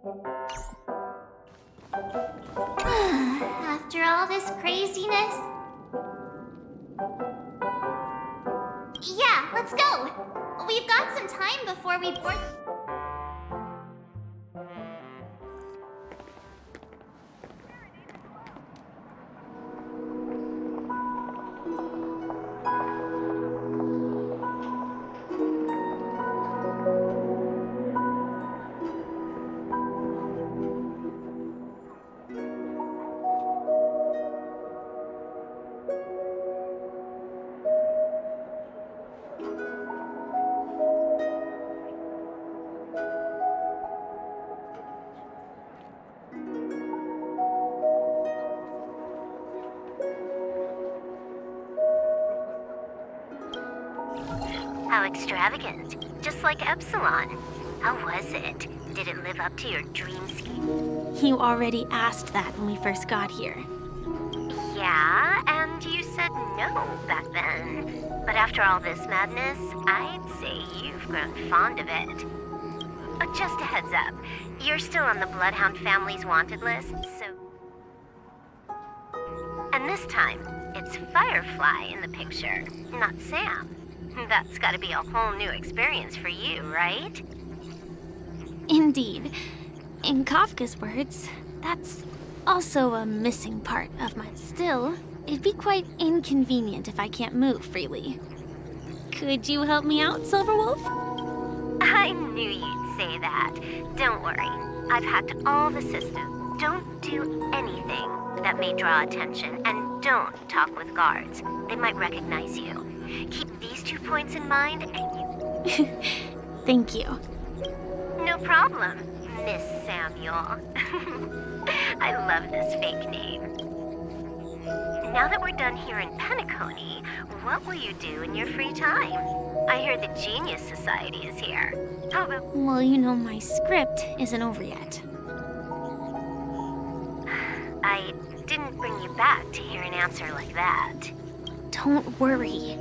After all this craziness... Yeah, let's go! We've got some time before we board... How extravagant. Just like Epsilon. How was it? Did it live up to your dream scheme? You already asked that when we first got here. Yeah, and you said no back then. But after all this madness, I'd say you've grown fond of it. Just a heads up, you're still on the Bloodhound family's wanted list, so... And this time, it's Firefly in the picture, not Sam. That's gotta be a whole new experience for you, right? Indeed. In Kafka's words, that's also a missing part of my... Still, it'd be quite inconvenient if I can't move freely. Could you help me out, Silverwolf? I knew you'd say that. Don't worry. I've hacked all the systems. Don't do anything that may draw attention, and don't talk with guards. They might recognize you. Keep these 2 points in mind, and you... Thank you. No problem, Miss Samuel. I love this fake name. Now that we're done here in Penacony, what will you do in your free time? I hear the Genius Society is here. How about... Well, you know, my script isn't over yet. I didn't bring you back to hear an answer like that. Don't worry.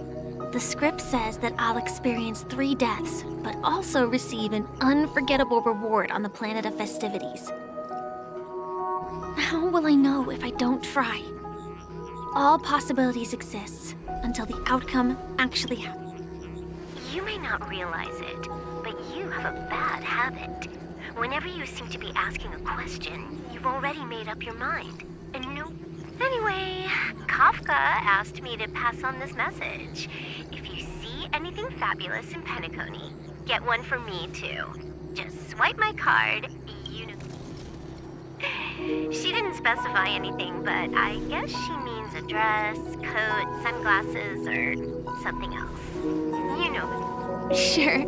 The script says that I'll experience 3 deaths, but also receive an unforgettable reward on the planet of festivities. How will I know if I don't try? All possibilities exist until the outcome actually happens. You may not realize it, but you have a bad habit. Whenever you seem to be asking a question, you've already made up your mind. And no... Anyway, Kafka asked me to pass on this message. If you see anything fabulous in Penacony, get one for me too. Just swipe my card, you know. She didn't specify anything, but I guess she means a dress, coat, sunglasses, or something else. You know. Sure,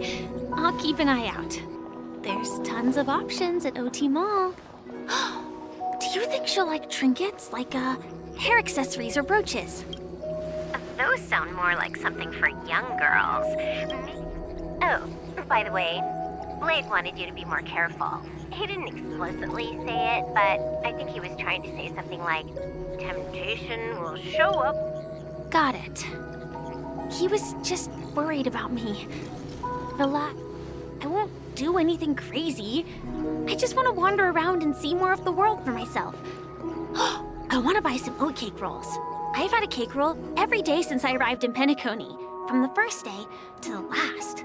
I'll keep an eye out. There's tons of options at OT Mall. Do you think she'll like trinkets, like hair accessories or brooches? Those sound more like something for young girls. Oh, by the way, Blake wanted you to be more careful. He didn't explicitly say it, but I think he was trying to say something like, temptation will show up. Got it. He was just worried about me. Relax. I won't do anything crazy. I just want to wander around and see more of the world for myself. I want to buy some oatcake rolls. I've had a cake roll every day since I arrived in Penacony, from the first day to the last.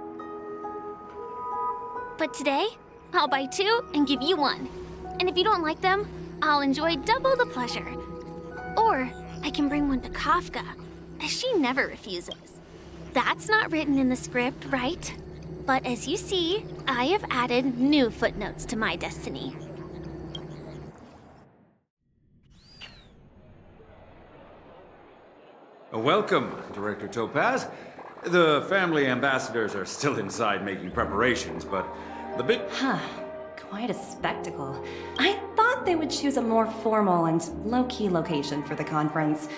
But today, I'll buy 2 and give you 1. And if you don't like them, I'll enjoy double the pleasure. Or I can bring one to Kafka, as she never refuses. That's not written in the script, right? But as you see, I have added new footnotes to my destiny. Welcome, Director Topaz. The family ambassadors are still inside making preparations, but the big... Huh. Quite a spectacle. I thought they would choose a more formal and low-key location for the conference.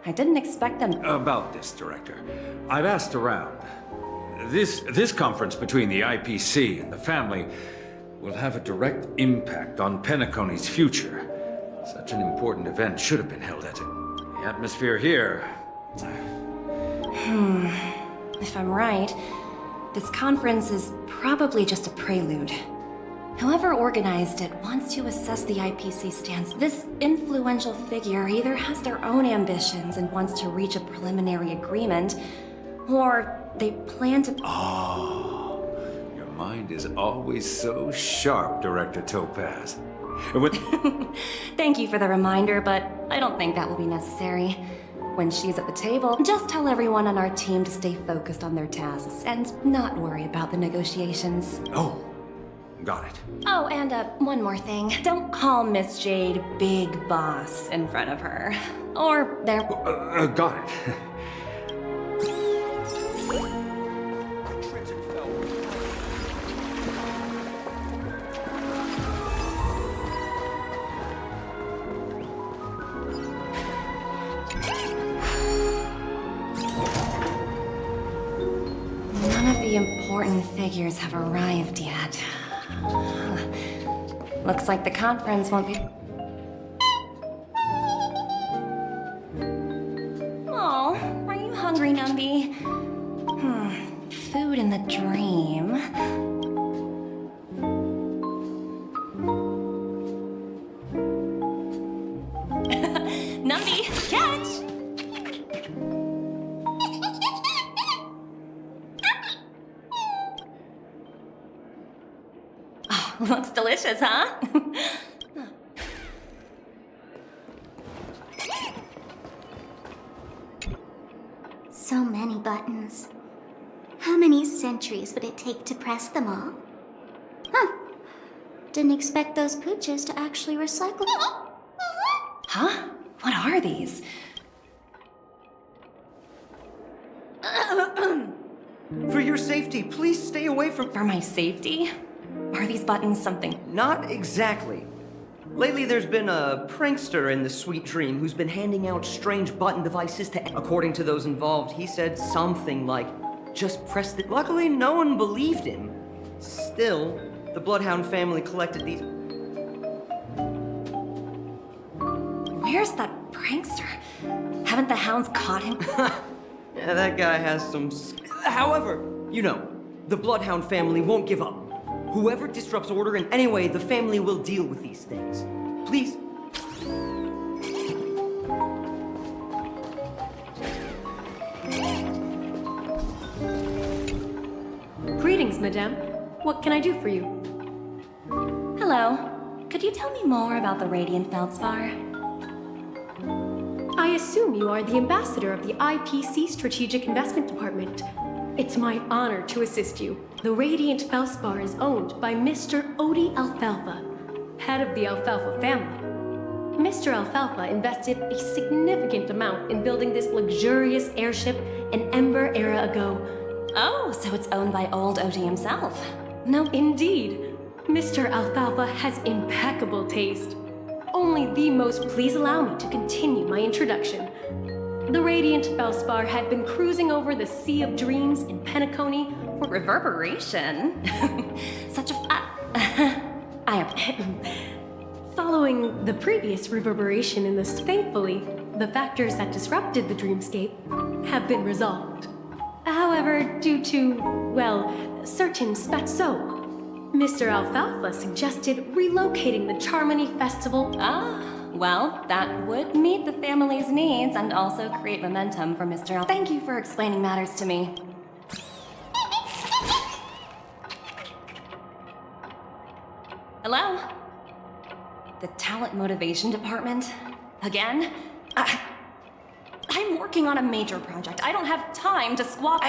I didn't expect them... About this, Director. I've asked around. This conference between the IPC and the family will have a direct impact on Penacony's future. Such an important event should have been held at it. The atmosphere here... If I'm right, this conference is probably just a prelude. Whoever organized it wants to assess the IPC stance. This influential figure either has their own ambitions and wants to reach a preliminary agreement, or they plan to... Oh, your mind is always so sharp, Director Topaz. And with... Thank you for the reminder, but I don't think that will be necessary. When she's at the table, just tell everyone on our team to stay focused on their tasks and not worry about the negotiations. Oh, got it. Oh, and one more thing. Don't call Miss Jade Big Boss in front of her. Or there... Got it. None of the important figures have arrived yet. Looks like the conference won't be... Oh, are you hungry, Numby? Food in the dream. Numby, catch! Oh, looks delicious, huh? So many buttons. How many centuries would it take to press them all? Huh. Didn't expect those pooches to actually recycle. Huh? What are these? For your safety, please stay away from... For my safety? Are these buttons something? Not exactly. Lately, there's been a prankster in the Sweet Dream who's been handing out strange button devices to... According to those involved, he said something like, just press it. Luckily, no one believed him. Still, the Bloodhound family collected these... Where's that prankster? Haven't the hounds caught him? Yeah, that guy has some... However, you know, the Bloodhound family won't give up. Whoever disrupts order in any way, the family will deal with these things. Please. Greetings, madame. What can I do for you? Hello. Could you tell me more about the Radiant Feldspar? I assume you are the ambassador of the IPC Strategic Investment Department. It's my honor to assist you. The Radiant Feldspar is owned by Mr. Odie Alfalfa, head of the Alfalfa family. Mr. Alfalfa invested a significant amount in building this luxurious airship an Ember era ago. Oh, so it's owned by old Odie himself. No, Indeed, Mr. Alfalfa has impeccable taste. Only the most please allow me to continue my introduction. The Radiant Feldspar had been cruising over the Sea of Dreams in Penacony for reverberation. Such Following the previous reverberation in this, thankfully, the factors that disrupted the dreamscape have been resolved. However, due to, well, certain spatso, Mr. Alfalfa suggested relocating the Charmony Festival. Well, that would meet the family's needs and also create momentum for Mr. Al. Thank you for explaining matters to me. Hello? The Talent Motivation Department? Again? I'm working on a major project. I don't have time to squawk.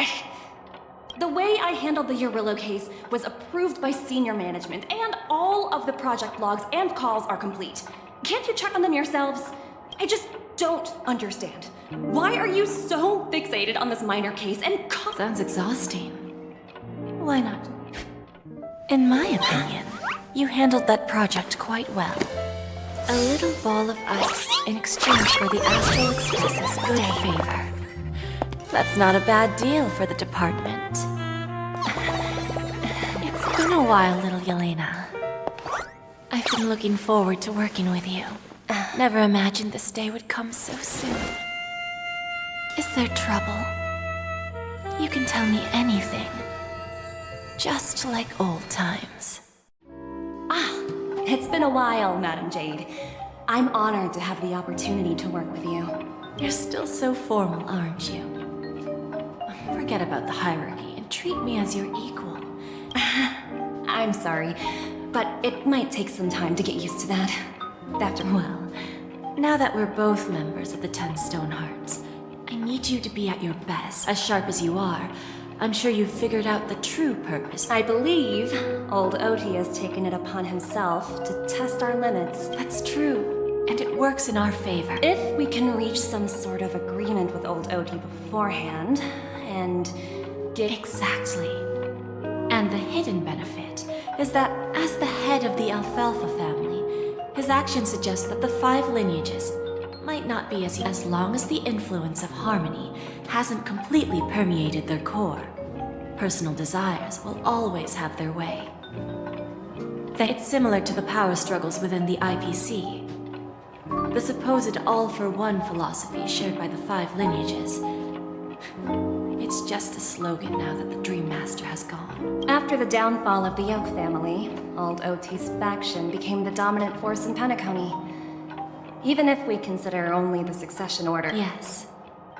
The way I handled the Urillo case was approved by senior management, and all of the project logs and calls are complete. Can't you check on them yourselves? I just don't understand. Why are you so fixated on this minor case and Sounds exhausting. Why not? In my opinion, you handled that project quite well. A little ball of ice in exchange for the Astral Express's good favor. That's not a bad deal for the department. It's been a while, little Yelena. I've been looking forward to working with you. Never imagined this day would come so soon. Is there trouble? You can tell me anything. Just like old times. It's been a while, Madam Jade. I'm honored to have the opportunity to work with you. You're still so formal, aren't you? Forget about the hierarchy and treat me as your equal. I'm sorry, but it might take some time to get used to that. After all, Well, now that we're both members of the 10 Stone Hearts, I need you to be at your best. As sharp as you are, I'm sure you've figured out the true purpose. I believe old Oti has taken it upon himself to test our limits. That's true, and it works in our favor. If we can reach some sort of agreement with old Oti beforehand, and get Exactly. And the hidden benefit is that as the head of the Alfalfa family, his actions suggest that the 5 lineages might not be as long as the influence of harmony hasn't completely permeated their core. Personal desires will always have their way. It's similar to the power struggles within the IPC. The supposed all-for-one philosophy shared by the 5 lineages. It's just a slogan now that the Dream Master has gone. after the downfall of the Yoke family, old Oti's faction became the dominant force in Penacony. Even if we consider only the succession order. Yes,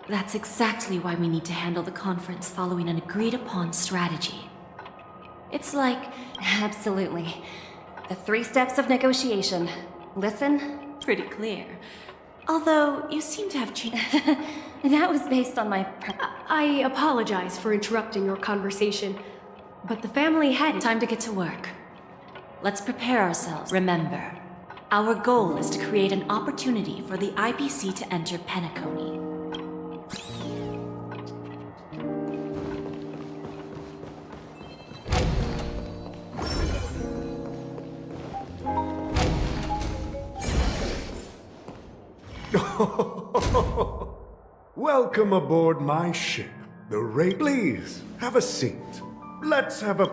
that's exactly why we need to handle the conference following an agreed-upon strategy. It's like... Absolutely. The 3 steps of negotiation. Listen. pretty clear. Although, you seem to have changed. That was based on my... I apologize for interrupting your conversation, but the family had Time to get to work. Let's prepare ourselves. Remember, our goal is to create an opportunity for the IPC to enter Penacony. Welcome aboard my ship, the Ray. Please, have a seat. Let's have a...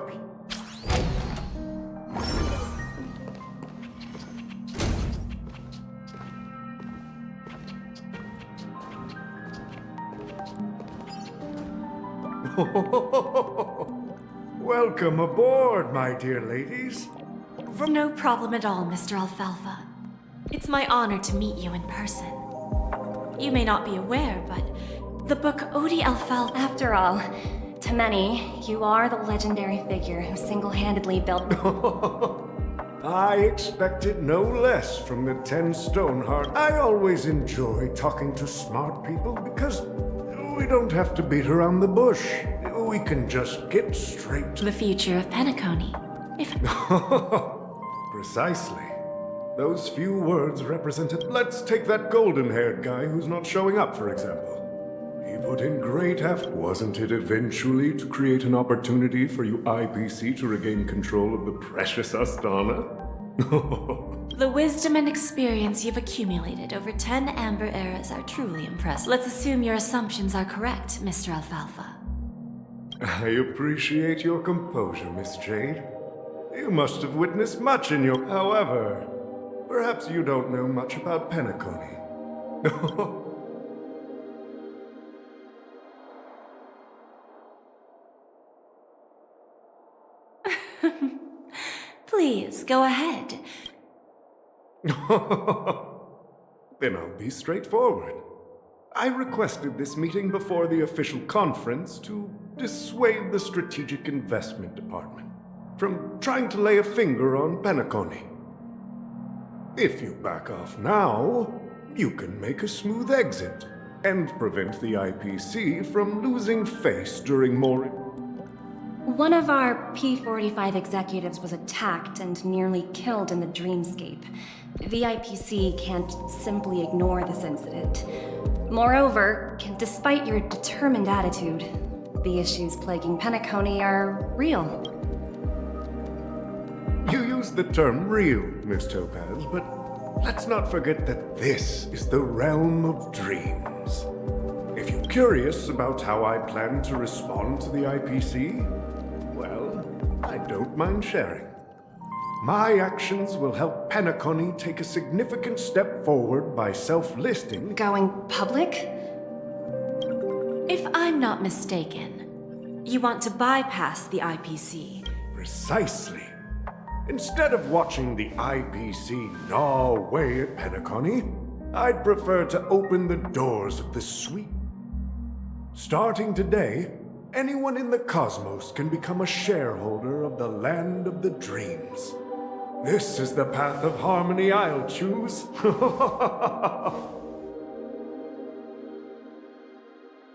Welcome aboard, my dear ladies. No problem at all, Mr. Alfalfa. It's my honor to meet you in person. You may not be aware, but the book Odi Alfalfa... After all, to many, you are the legendary figure who single-handedly built... I expected no less from the 10 Stoneheart. I always enjoy talking to smart people because we don't have to beat around the bush. We can just get straight to The future of Penacony. If... Precisely. Those few words represented... Let's take that golden-haired guy who's not showing up, for example. He put in great effort. Wasn't it eventually to create an opportunity for you IPC to regain control of the precious Astana? The wisdom and experience you've accumulated over 10 Amber Eras are truly impressive. Let's assume your assumptions are correct, Mr. Alfalfa. I appreciate your composure, Miss Jade. You must have witnessed much in your... However, perhaps you don't know much about Penacony. Please, go ahead. Then I'll be straightforward. I requested this meeting before the official conference to dissuade the Strategic Investment Department from trying to lay a finger on Penacony. If you back off now, you can make a smooth exit and prevent the IPC from losing face during more... One of our P-45 executives was attacked and nearly killed in the dreamscape. The IPC can't simply ignore this incident. Moreover, despite your determined attitude, the issues plaguing Penacony are real. You use the term real, Miss Topaz, but let's not forget that this is the realm of dreams. If you're curious about how I plan to respond to the IPC, well, I don't mind sharing. My actions will help Penacony take a significant step forward by self-listing. Going public? If I'm not mistaken, you want to bypass the IPC. Precisely. Instead of watching the IPC gnaw away at Penacony, I'd prefer to open the doors of the suite. Starting today, anyone in the cosmos can become a shareholder of the land of the dreams. This is the path of harmony I'll choose.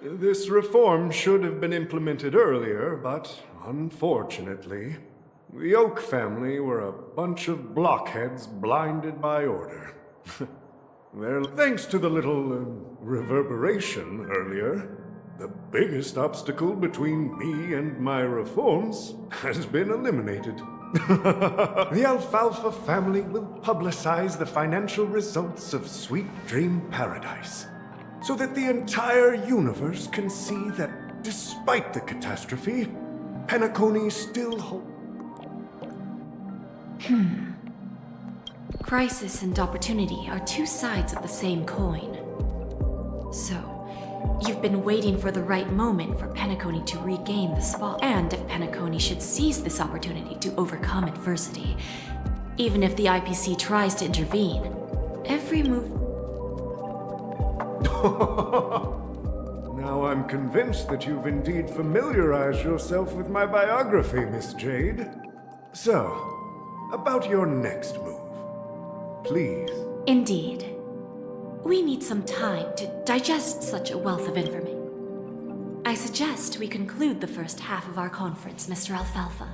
This reform should have been implemented earlier, but unfortunately, the Oak family were a bunch of blockheads blinded by order. Thanks to the little reverberation earlier, the biggest obstacle between me and my reforms has been eliminated. The Alfalfa family will publicize the financial results of Sweet Dream Paradise, so that the entire universe can see that despite the catastrophe, Penacony still holds. Crisis and opportunity are two sides of the same coin. So, you've been waiting for the right moment for Penacony to regain the spot. And if Penacony should seize this opportunity to overcome adversity, even if the IPC tries to intervene, every move... Now I'm convinced that you've indeed familiarized yourself with my biography, Miss Jade. So, about your next move. Please. Indeed. We need some time to digest such a wealth of information. I suggest we conclude the first half of our conference, Mr. Alfalfa.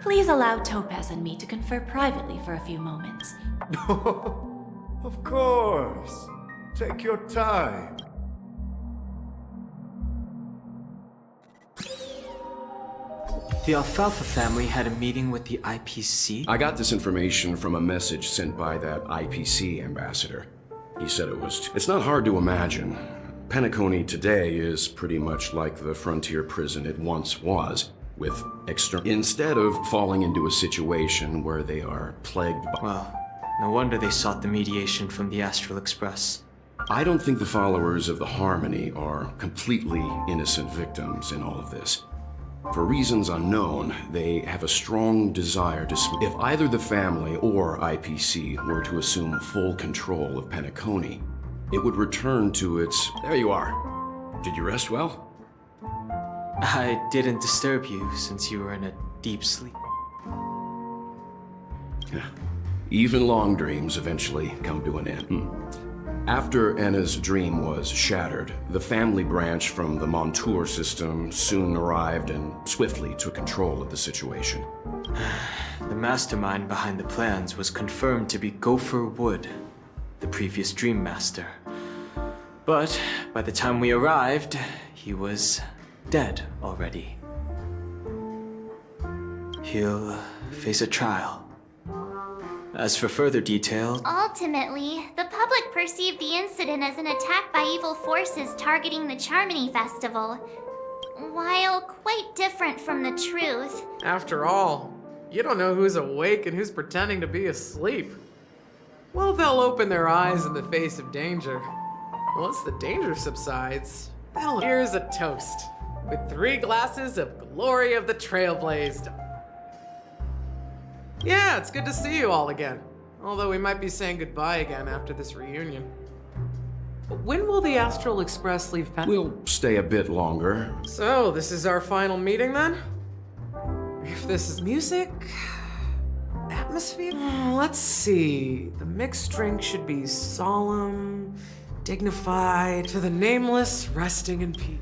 Please allow Topaz and me to confer privately for a few moments. Of course. Take your time. The Alfalfa family had a meeting with the IPC? I got this information from a message sent by that IPC ambassador. He said it's not hard to imagine. Penacony today is pretty much like the frontier prison it once was, with instead of falling into a situation where they are plagued by... Well, no wonder they sought the mediation from the Astral Express. I don't think the followers of the Harmony are completely innocent victims in all of this. For reasons unknown, they have a strong desire to... If either the family or IPC were to assume full control of Penacony, it would return to its... There you are. Did you rest well? I didn't disturb you since you were in a deep sleep. Even long dreams eventually come to an end. After Enna's dream was shattered, the family branch from the Montour system soon arrived and swiftly took control of the situation. The mastermind behind the plans was confirmed to be Gopher Wood, the previous Dream Master. But by the time we arrived, he was dead already. He'll face a trial. As for further detail... Ultimately, the public perceived the incident as an attack by evil forces targeting the Charmony Festival. While quite different from the truth. After all, you don't know who's awake and who's pretending to be asleep. Well, they'll open their eyes in the face of danger. Once the danger subsides, here's a toast, with 3 glasses of Glory of the Trailblazed. Yeah, it's good to see you all again. Although we might be saying goodbye again after this reunion. When will the Astral Express leave We'll stay a bit longer. So, this is our final meeting then? If this is music... atmosphere? Let's see. The mixed drink should be solemn, dignified, to the nameless, resting in peace.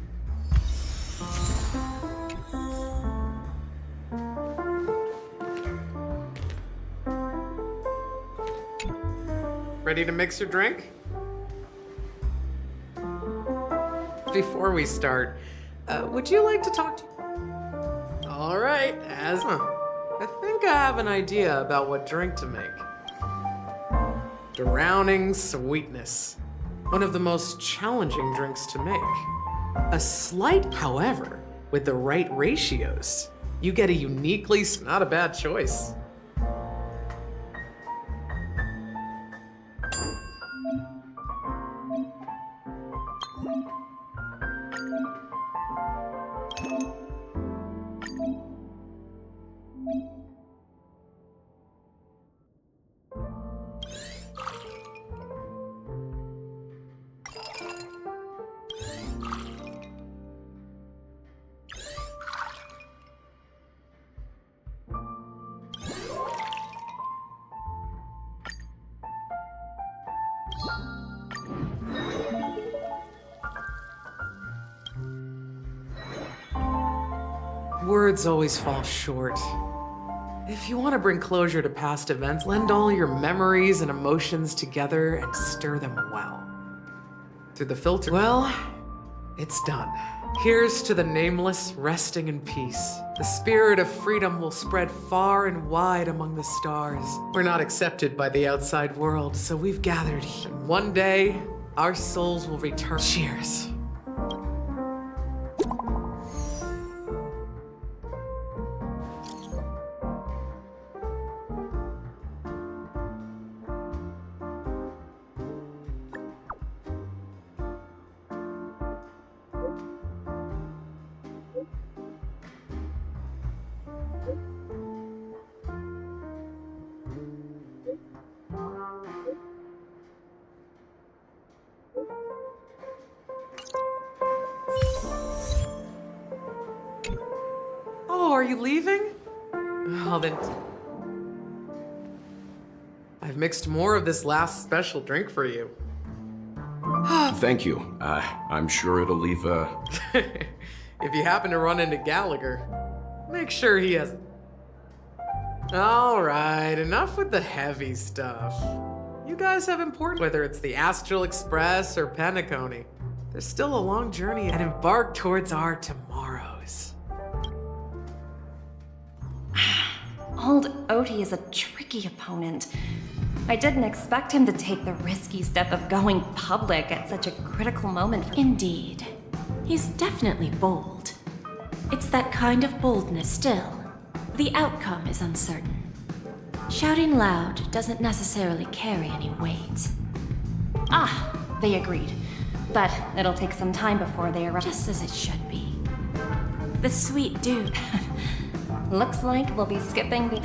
Ready to mix your drink? Before we start, would you like to talk to... All right, I think I have an idea about what drink to make. Drowning Sweetness. One of the most challenging drinks to make. A slight, however, with the right ratios, you get a uniquely... not a bad choice. words always fall short. If you want to bring closure to past events, blend all your memories and emotions together and stir them well. Through the filter, well, it's done. Here's to the nameless, resting in peace. The spirit of freedom will spread far and wide among the stars. We're not accepted by the outside world, so we've gathered here. And one day, our souls will return. Cheers. Oh, are you leaving? Oh, then... I've mixed more of this last special drink for you. Thank you. I'm sure it'll leave a... If you happen to run into Gallagher, make sure he has... Alright, enough with the heavy stuff. You guys have important... Whether it's the Astral Express or Penacony, there's still a long journey and embark towards our tomorrows. Old Odie is a tricky opponent. I didn't expect him to take the risky step of going public at such a critical moment for— Indeed. He's definitely bold. It's that kind of boldness still. The outcome is uncertain. Shouting loud doesn't necessarily carry any weight. Ah, they agreed. But it'll take some time before they arrive. Just as it should be. The sweet dude. Looks like we'll be skipping the...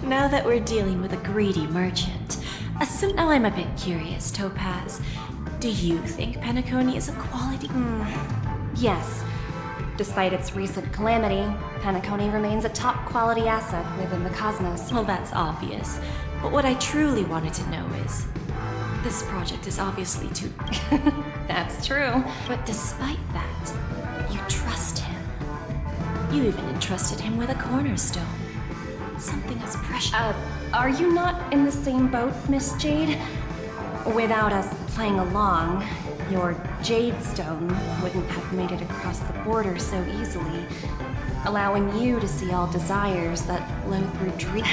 Now that we're dealing with a greedy merchant, now I'm a bit curious, Topaz. Do you think Penacony is a quality? Yes. Despite its recent calamity, Penacony remains a top quality asset within the cosmos. Well, that's obvious. But what I truly wanted to know is, this project is obviously too... That's true. But despite that, you trust him. You even entrusted him with a cornerstone. Something as precious. Are you not in the same boat, Miss Jade? Without us playing along, your Jade Stone wouldn't have made it across the border so easily, allowing you to see all desires that flow through dreams.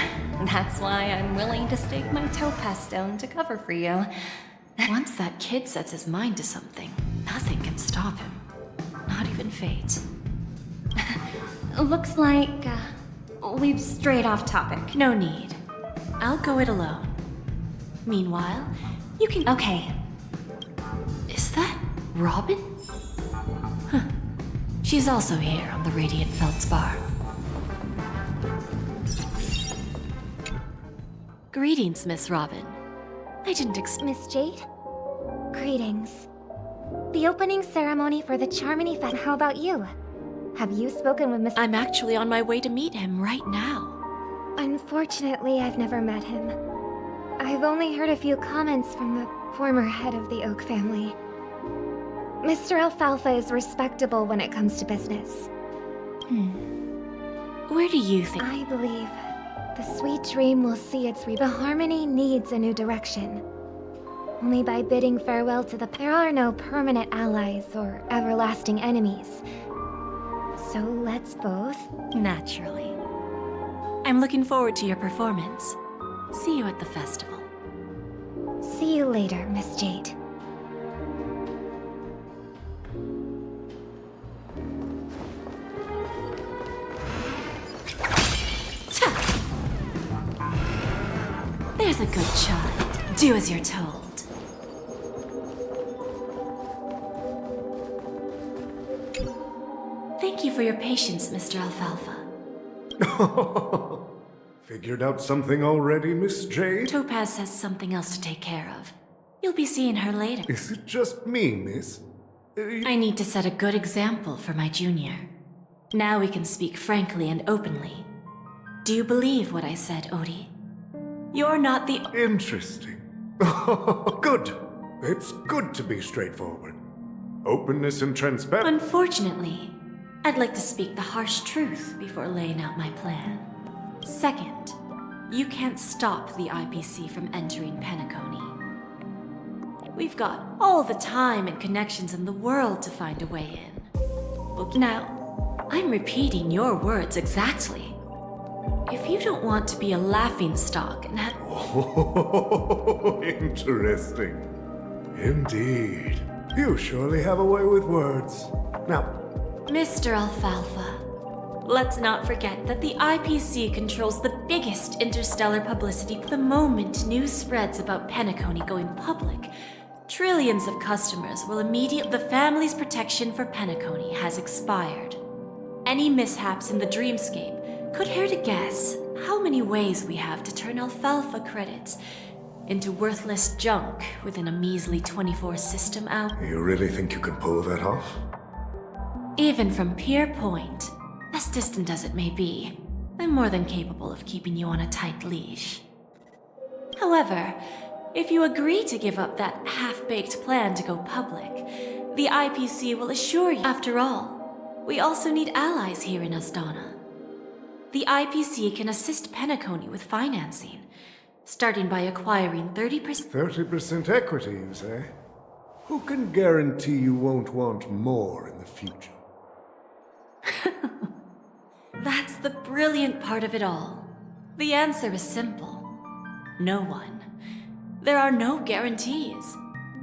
That's why I'm willing to stake my Topaz Stone to cover for you. Once that kid sets his mind to something, nothing can stop him. Not even fate. Looks like we've strayed off topic. No need. I'll go it alone. Meanwhile, you can... Okay. Is that Robin? Huh. She's also here on the Radiant Feldspar. Greetings, Miss Robin. I didn't Miss Jade? Greetings. The opening ceremony for the Charmony Fest. How about you? Have you spoken with Miss... I'm actually on my way to meet him right now. Unfortunately, I've never met him. I've only heard a few comments from the former head of the Oak family. Mr. Alfalfa is respectable when it comes to business. Where do you think... I believe the sweet dream will see its The Harmony needs a new direction. Only by bidding farewell to the... There are no permanent allies or everlasting enemies. So let's both... Naturally. I'm looking forward to your performance. See you at the festival. See you later, Miss Jade. There's a good child. Do as you're told. Thank you for your patience, Mr. Alfalfa. Figured out something already, Miss Jade? Topaz has something else to take care of. You'll be seeing her later. Is it just me, miss? I need to set a good example for my junior. Now we can speak frankly and openly. Do you believe what I said, Odie? You're not the... Interesting. Good. It's good to be straightforward. Openness and transparency. Unfortunately, I'd like to speak the harsh truth before laying out my plan. Second, you can't stop the IPC from entering Penacony. We've got all the time and connections in the world to find a way in. Now, I'm repeating your words exactly. If you don't want to be a laughingstock and have... Oh, interesting. Indeed. You surely have a way with words. Now, Mr. Alfalfa, let's not forget that the IPC controls the biggest interstellar publicity. The moment news spreads about Penacony going public, trillions of customers will immediately... The family's protection for Penacony has expired. Any mishaps in the dreamscape could care to guess how many ways we have to turn Alfalfa credits into worthless junk within a measly 24 system hour. you really think you can pull that off? Even from Pier Point, as distant as it may be, I'm more than capable of keeping you on a tight leash. However, if you agree to give up that half-baked plan to go public, the IPC will assure you. After all, we also need allies here in Astana. The IPC can assist Penacony with financing, starting by acquiring 30%. 30% equity, you say? Who can guarantee you won't want more in the future? That's the brilliant part of it all. The answer is simple. No one. There are no guarantees.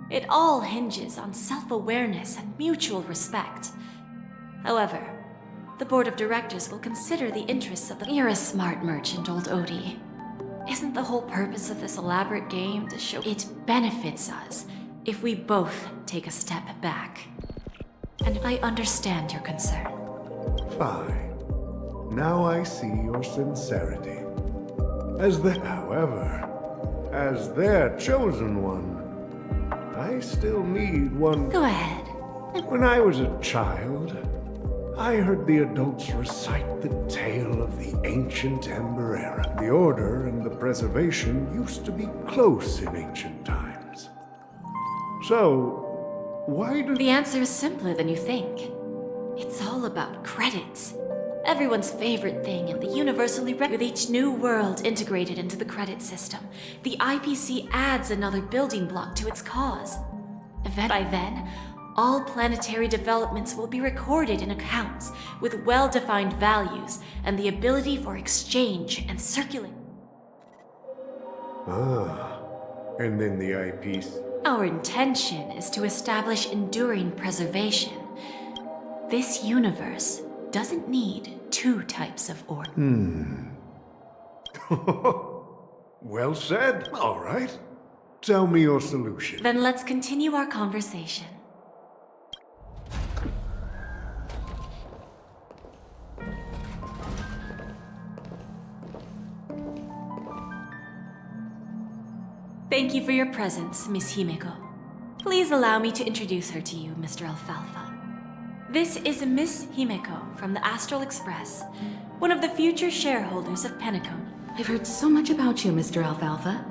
It all hinges on self-awareness and mutual respect. However, the board of directors will consider the interests of the... You're a smart merchant, old Odie. Isn't the whole purpose of this elaborate game to show it benefits us if we both take a step back? And I understand your concern. Fine. Now I see your sincerity. However, as their chosen one, I still need one. Go ahead. When I was a child, I heard the adults recite the tale of the ancient Ember Era. The Order and the Preservation used to be close in ancient times. So, why do... The answer is simpler than you think. It's all about credits. Everyone's favorite thing and the universally with each new world integrated into the credit system, the IPC adds another building block to its cause. By then, all planetary developments will be recorded in accounts with well-defined values and the ability for exchange and circulation. And then the IPC... Our intention is to establish enduring preservation. This universe doesn't need two types of order. Well said. All right. Tell me your solution. Then let's continue our conversation. Thank you for your presence, Miss Himeko. Please allow me to introduce her to you, Mr. Alfalfa. This is Miss Himeko from the Astral Express, one of the future shareholders of Penacony. I've heard so much about you, Mr. Alfalfa.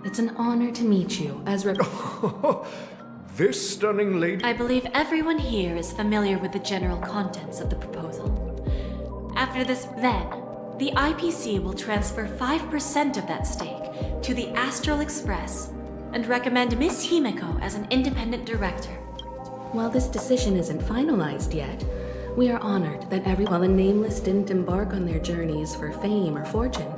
It's an honor to meet you as This stunning lady... I believe everyone here is familiar with the general contents of the proposal. After this, then, the IPC will transfer 5% of that stake to the Astral Express and recommend Miss Himeko as an independent director. While this decision isn't finalized yet, we are honored that while the nameless didn't embark on their journeys for fame or fortune.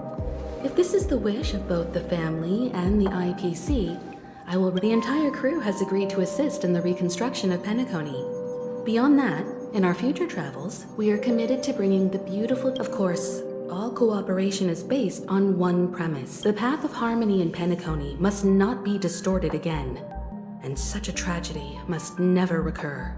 If this is the wish of both the family and the IPC, the entire crew has agreed to assist in the reconstruction of Penacony. Beyond that, in our future travels, we are committed to bringing the beautiful... Of course, all cooperation is based on one premise. The path of harmony in Penacony must not be distorted again, and such a tragedy must never recur.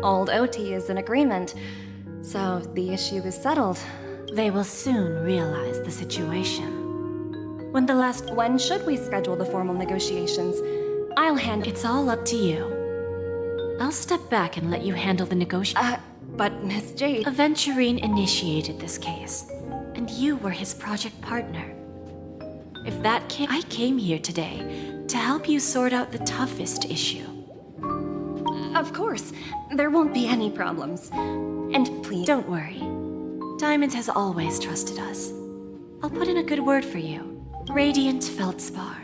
Old OT is in agreement, so the issue is settled. They will soon realize the situation. When should we schedule the formal negotiations? I'll handle. It's all up to you. I'll step back and let you handle the negotiation. But Miss Jade. Aventurine initiated this case, and you were his project partner. If that came, I came here today to help you sort out the toughest issue. Of course, there won't be any problems. And please. Don't worry. Diamond has always trusted us. I'll put in a good word for you. Radiant Feldspar.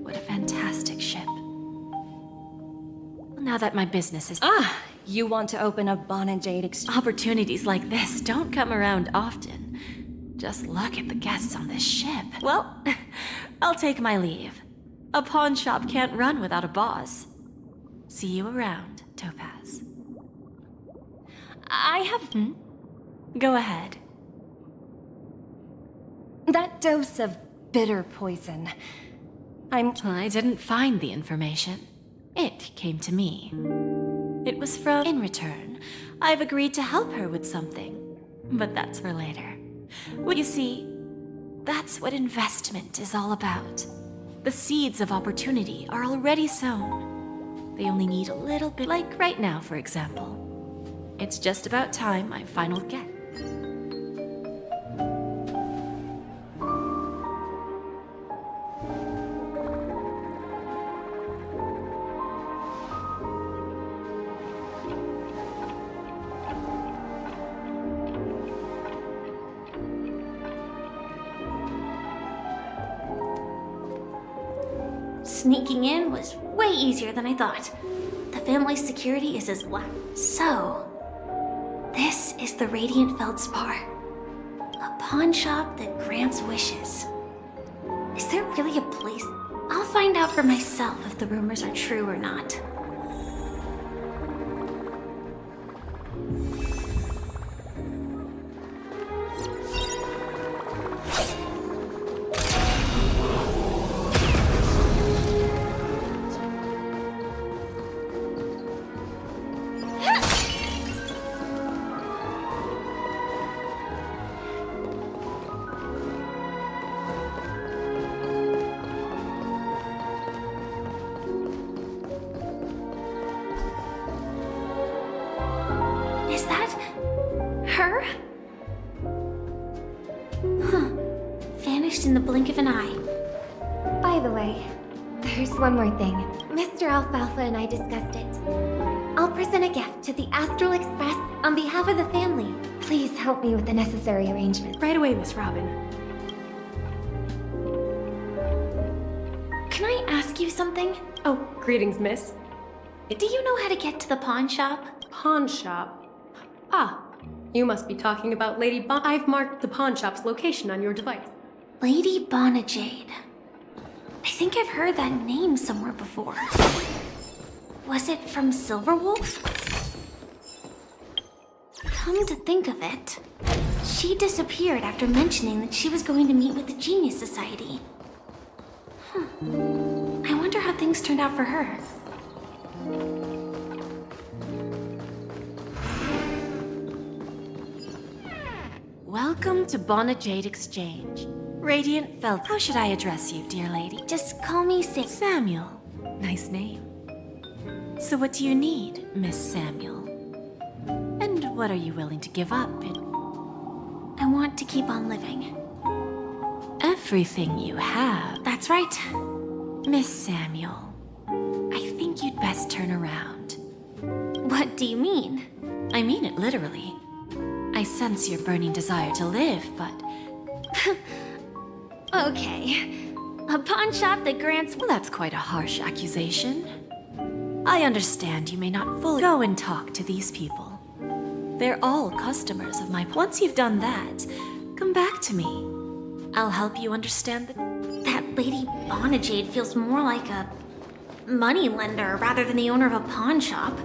What a fantastic ship. Now that my business is... You want to open a Bon and Jade exchange? Opportunities like this don't come around often. Just look at the guests on this ship. Well, I'll take my leave. A pawn shop can't run without a boss. See you around, Topaz. I have... Go ahead. That dose of bitter poison. I didn't find the information. It came to me. It was from... In return, I've agreed to help her with something. But that's for later. Well, you see, that's what investment is all about. The seeds of opportunity are already sown. They only need a little bit, like right now, for example. It's just about time I finally get. Sneaking in was way easier than I thought. The family's security is as loud. So, this is the Radiant Feldspar. A pawn shop that grants wishes. Is there really a place? I'll find out for myself if the rumors are true or not. Is that her? Huh. Vanished in the blink of an eye. By the way, there's one more thing. Mr. Alfalfa and I discussed it. I'll present a gift to the Astral Express on behalf of the family. Please help me with the necessary arrangements. Right away, Miss Robin. Can I ask you something? Oh, greetings, miss. Do you know how to get to the pawn shop? Pawn shop. Ah, you must be talking about Lady Bon. I've marked the pawn shop's location on your device. Lady Bonajade. I think I've heard that name somewhere before. Was it from Silverwolf? Come to think of it, she disappeared after mentioning that she was going to meet with the Genius Society. I wonder how things turned out for her. Welcome to Bonajade Exchange. Radiant Feld. How should I address you, dear lady? Just call me Samuel. Nice name. So what do you need, Miss Samuel? And what are you willing to give up? I want to keep on living. Everything you have. That's right. Miss Samuel, I think you'd best turn around. What do you mean? I mean it literally. I sense your burning desire to live, but... Okay. A pawn shop that grants... Well, that's quite a harsh accusation. I understand you may not fully go and talk to these people. They're all customers of mine. Once you've done that, come back to me. I'll help you understand That Lady Bonajade feels more like a money lender rather than the owner of a pawn shop.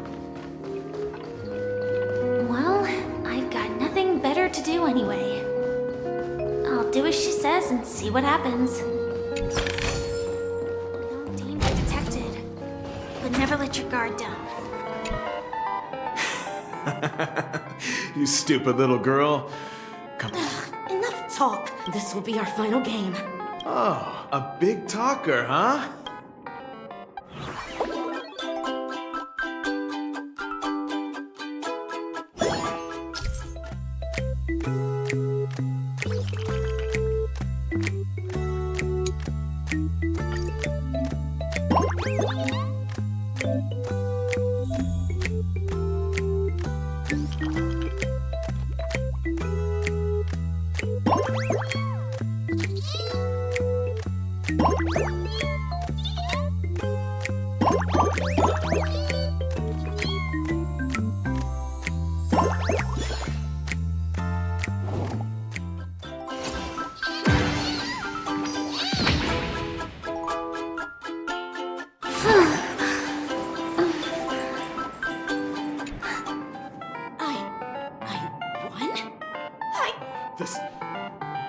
Well, I've got nothing better to do anyway. I'll do as she says and see what happens. No danger detected, but never let your guard down. You stupid little girl. Come on. Enough talk. This will be our final game. Oh, a big talker, huh?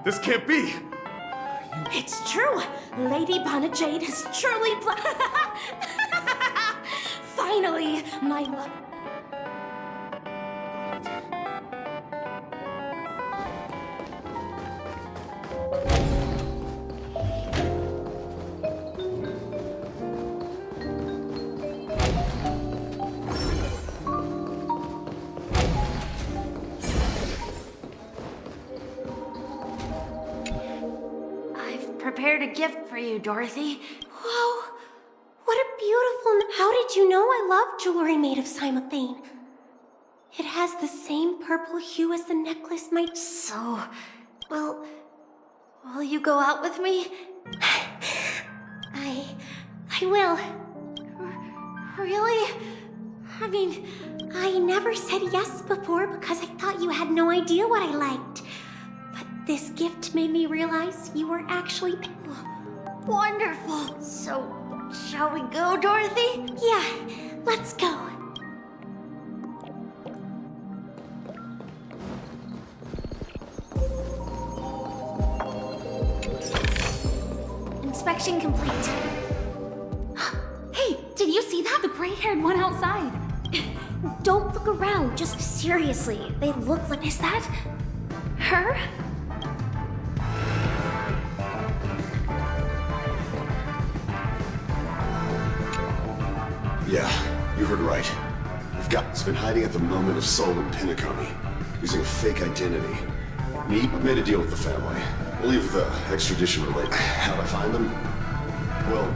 This can't be! It's true! Lady Bonajade is truly Finally, my love. Prepared a gift for you, Dorothy. Whoa, what a beautiful... How did you know I love jewelry made of cymothane? It has the same purple hue as the necklace might... So, will you go out with me? I will. Really? I mean, I never said yes before because I thought you had no idea what I liked. This gift made me realize you were actually wonderful. So, shall we go, Dorothy? Yeah, let's go. Inspection complete. Hey, did you see that? The gray-haired one outside. Don't look around, just seriously. They look like... Is that her? Yeah, you heard right. He's been hiding at the moment of soul in Penacony, using a fake identity. Me made a deal with the family. We'll leave the extradition related. How'd I find them? Well,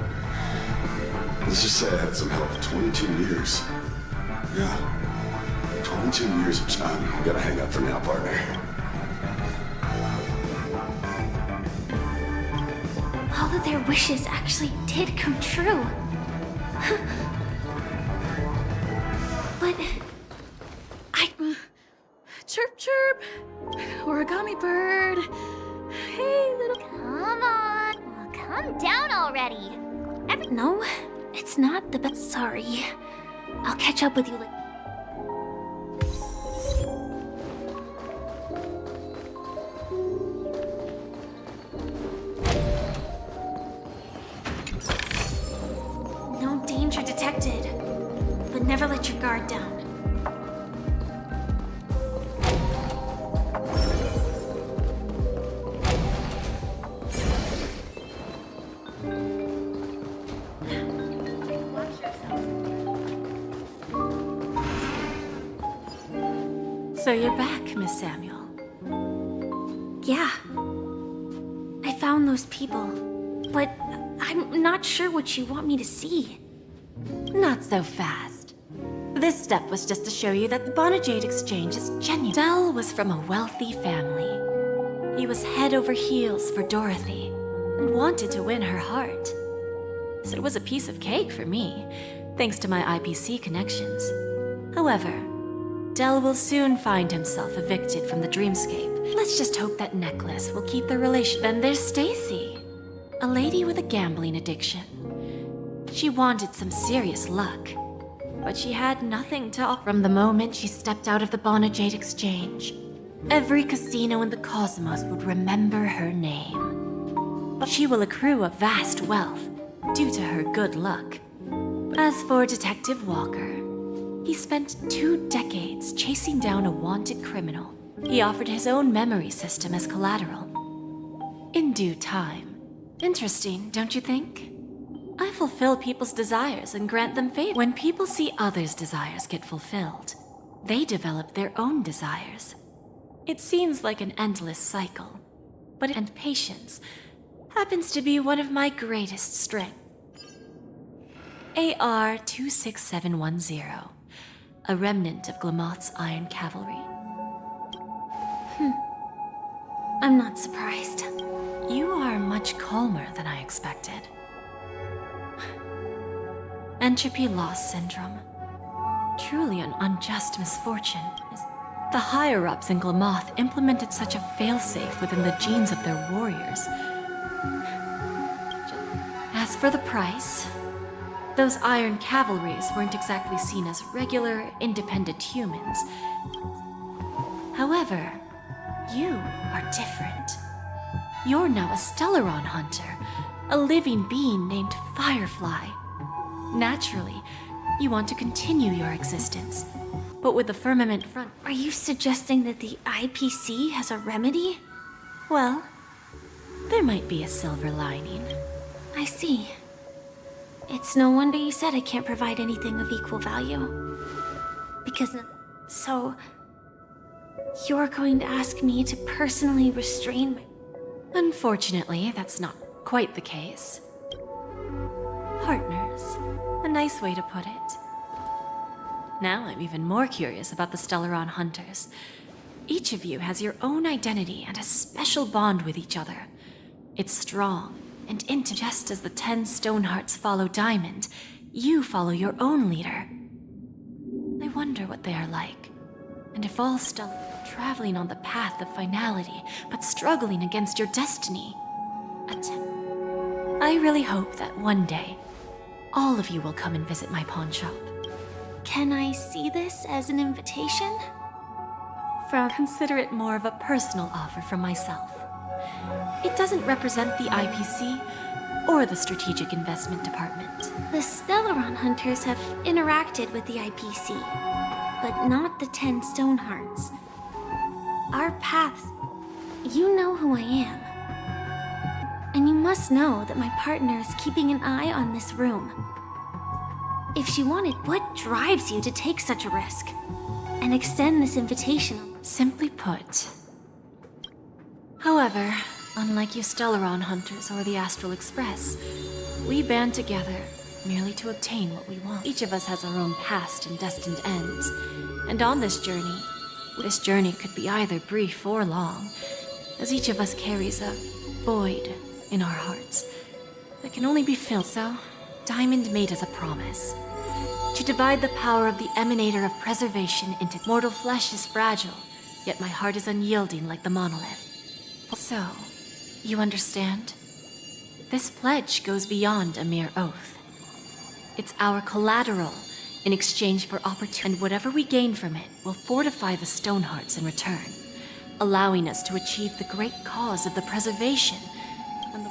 let's just say I had some help for 22 years. Yeah, 22 years of time. Gotta hang up for now, partner. All of their wishes actually did come true. But... Chirp chirp! Origami bird! Hey, little... Come on! Well, come down already! No, it's not the best. Sorry. I'll catch up with you later. No danger detected. But never let your guard down. So you're back, Miss Samuel. Yeah. I found those people. But I'm not sure what you want me to see. Not so fast. This step was just to show you that the Bonajade exchange is genuine. Dell was from a wealthy family. He was head over heels for Dorothy and wanted to win her heart. So it was a piece of cake for me, thanks to my IPC connections. However, Dell will soon find himself evicted from the dreamscape. Let's just hope that necklace will keep their relation. Then there's Stacy, a lady with a gambling addiction. She wanted some serious luck, but she had nothing to offer. From the moment she stepped out of the Bonajade exchange, every casino in the cosmos would remember her name. But she will accrue a vast wealth due to her good luck. As for Detective Walker, he spent 2 decades chasing down a wanted criminal He offered his own memory system as collateral. In due time. Interesting, don't you think? I fulfill people's desires and grant them favor. When people see others' desires get fulfilled, they develop their own desires. It seems like an endless cycle, and patience happens to be one of my greatest strengths. AR 26710, a remnant of Glamoth's Iron Cavalry. I'm not surprised. You are much calmer than I expected. Entropy loss syndrome. Truly an unjust misfortune. The higher-ups in Glamoth implemented such a failsafe within the genes of their warriors. As for the price, those Iron Cavalries weren't exactly seen as regular, independent humans. However, you are different. You're now a Stellaron hunter, a living being named Firefly. Naturally, you want to continue your existence, but with the firmament front. Are you suggesting that the IPC has a remedy? Well, there might be a silver lining. I see. It's no wonder you said I can't provide anything of equal value. So, you're going to ask me to personally restrain my... Unfortunately, that's not quite the case. Partners. A nice way to put it. Now I'm even more curious about the Stellaron Hunters. Each of you has your own identity and a special bond with each other. It's strong and intimate. Just as the 10 Stonehearts follow Diamond, you follow your own leader. I wonder what they are like. And if all traveling on the path of finality, but struggling against your destiny. I really hope that one day, all of you will come and visit my pawn shop. Can I see this as an invitation? Consider it more of a personal offer from myself. It doesn't represent the IPC or the Strategic Investment Department. The Stellaron Hunters have interacted with the IPC, but not the 10 Stonehearts. Our paths... You know who I am. And you must know that my partner is keeping an eye on this room. If she wanted, what drives you to take such a risk and extend this invitation? Simply put. However, unlike you Stellaron Hunters or the Astral Express, we band together merely to obtain what we want. Each of us has our own past and destined ends, and on this journey could be either brief or long, as each of us carries a void in our hearts that can only be filled. So, Diamond made us a promise to divide the power of the Emanator of Preservation into... Mortal flesh is fragile, yet my heart is unyielding like the monolith. So, you understand? This pledge goes beyond a mere oath. It's our collateral in exchange for opportunity, and whatever we gain from it will fortify the Stonehearts in return, allowing us to achieve the great cause of the preservation and the...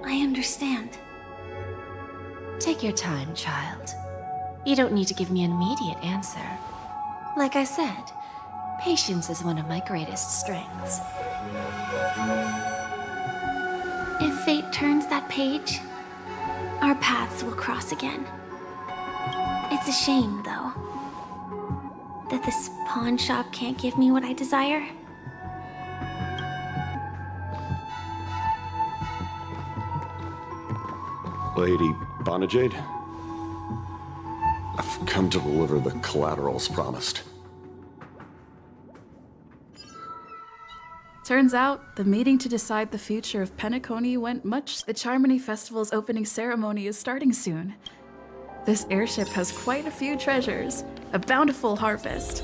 I understand. Take your time, child. You don't need to give me an immediate answer. Like I said, patience is one of my greatest strengths. If fate turns that page, our paths will cross again. It's a shame, though, that this pawn shop can't give me what I desire. Lady Bonajade, I've come to deliver the collaterals promised. Turns out, the meeting to decide the future of Penacony went much. The Charmony Festival's opening ceremony is starting soon. This airship has quite a few treasures, a bountiful harvest.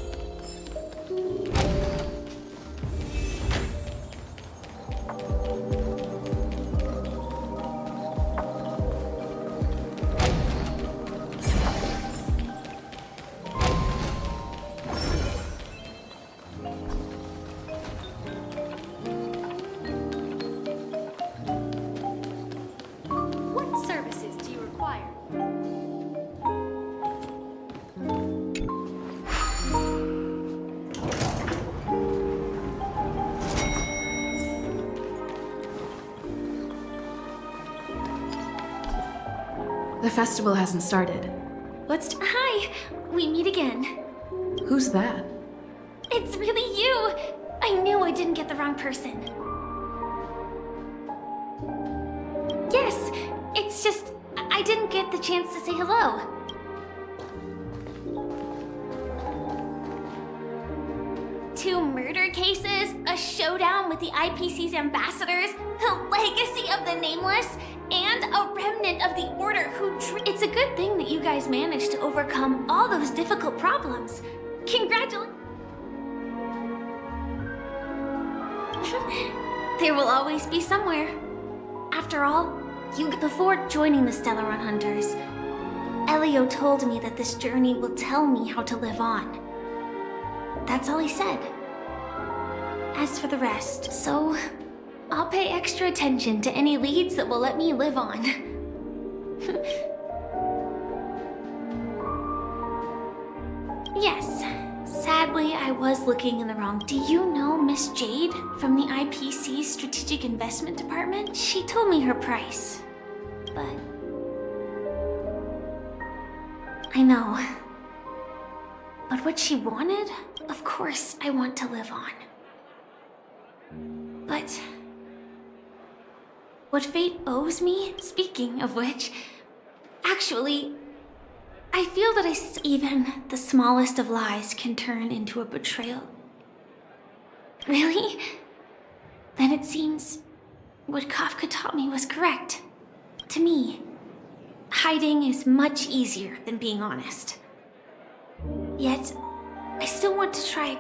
What services do you require? The festival hasn't started. Let's Hi! We meet again. Who's that? It's really you! I knew I didn't get the wrong person. Yes, it's just I didn't get the chance to say hello. Two murder cases, a showdown with the IPC's ambassadors, the legacy of the Nameless, and a remnant of the Order who It's a good thing that you guys managed to overcome all those difficult problems. Congratulations. There will always be somewhere. After all, before joining the Stellaron Hunters, Elio told me that this journey will tell me how to live on. That's all he said. As for the rest, so I'll pay extra attention to any leads that will let me live on. Yes, sadly I was looking in the wrong. Do you know Miss Jade from the IPC's Strategic Investment Department? She told me her price, but I know. But what she wanted, of course I want to live on. But what fate owes me, speaking of which, actually, I feel that even the smallest of lies can turn into a betrayal. Really? Then it seems what Kafka taught me was correct. To me, hiding is much easier than being honest. Yet, I still want to try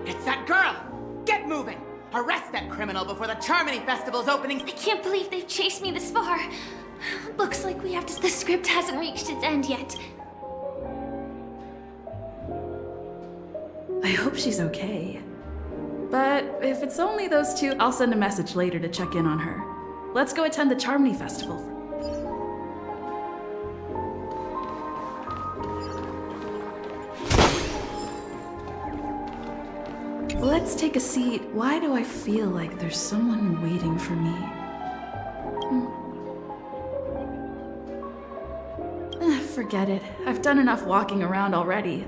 It's that girl! Get moving! Arrest that criminal before the Charmony Festival's opening. I can't believe they've chased me this far. Looks like we have to. The script hasn't reached its end yet. I hope she's okay. But if it's only those two, I'll send a message later to check in on her. Let's go attend the Charmony Festival. Let's take a seat. Why do I feel like there's someone waiting for me? Forget it. I've done enough walking around already.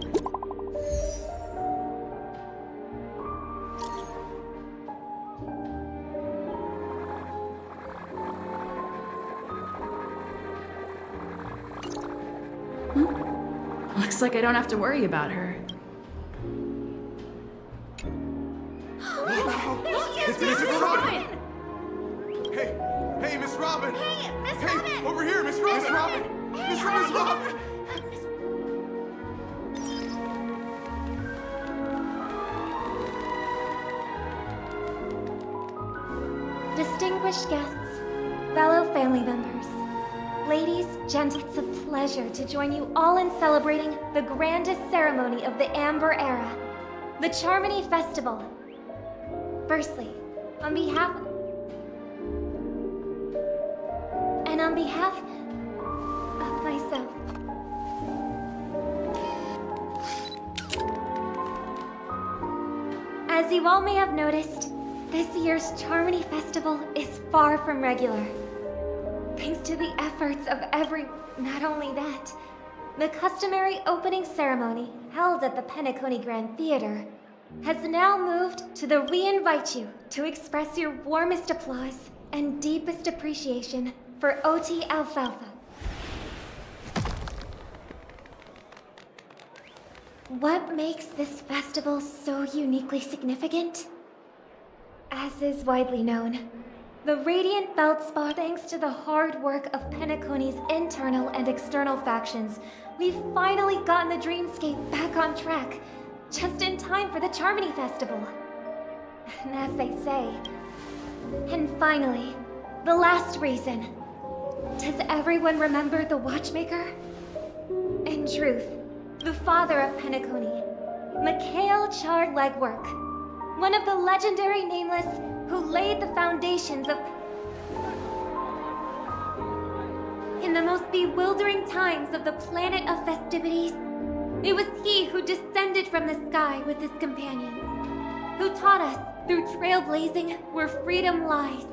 Looks like I don't have to worry about her. It's Miss Robin! Hey, Miss Robin! Hey, Miss Robin! Hey, over here, Miss Robin! Miss Robin! Miss Robin! Distinguished guests, fellow family members, ladies, gents, it's a pleasure to join you all in celebrating the grandest ceremony of the Amber Era, the Charmony Festival. Firstly, on behalf of myself, as you all may have noticed, this year's Charmony Festival is far from regular. Thanks to the efforts of not only that, the customary opening ceremony held at the Penacony Grand Theater has now moved to the We Invite You to express your warmest applause and deepest appreciation for OT Alfalfa. What makes this festival so uniquely significant? As is widely known, the Radiant Feldspar, thanks to the hard work of Penacony's internal and external factions, we've finally gotten the dreamscape back on track, just in time for the Charmony Festival. And as they say, and finally, the last reason. Does everyone remember the Watchmaker? In truth, the father of Penacony, Mikhail Chard Legwork, one of the legendary Nameless who laid the foundations of... In the most bewildering times of the planet of festivities, it was he who descended from the sky with his companions, who taught us through trailblazing where freedom lies.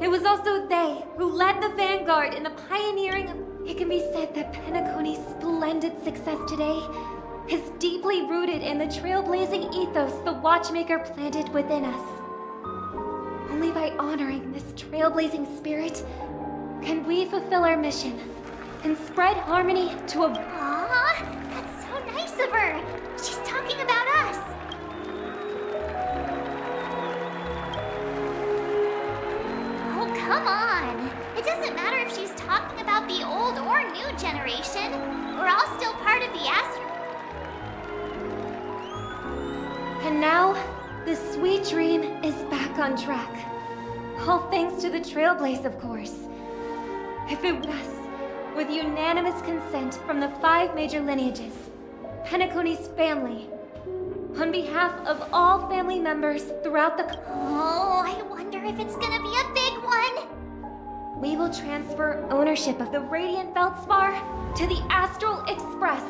It was also they who led the vanguard in the pioneering of... It can be said that Penacony's splendid success today is deeply rooted in the trailblazing ethos the Watchmaker planted within us. Only by honoring this trailblazing spirit can we fulfill our mission and spread harmony to a... Aw, that's so nice of her. She's talking about us. Oh, come on. It doesn't matter if she's talking about the old or new generation. We're all still part of the Astro... And now, the sweet dream is back on track. All thanks to the Trailblaze, of course. If it was us, with unanimous consent from the 5 major lineages, Penacony's family, on behalf of all family members throughout the... Oh, I wonder if it's gonna be a big one. We will transfer ownership of the Radiant Feldspar to the Astral Express.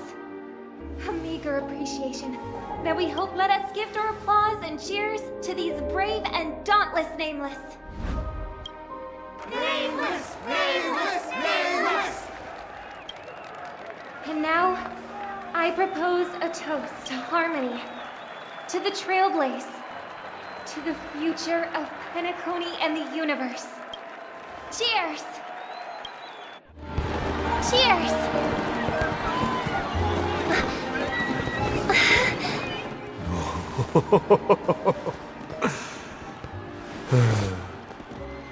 A meager appreciation that we hope let us gift our applause and cheers to these brave and dauntless Nameless. Nameless! Nameless! Nameless! And now, I propose a toast to harmony, to the Trailblaze, to the future of Penacony and the universe. Cheers! Cheers!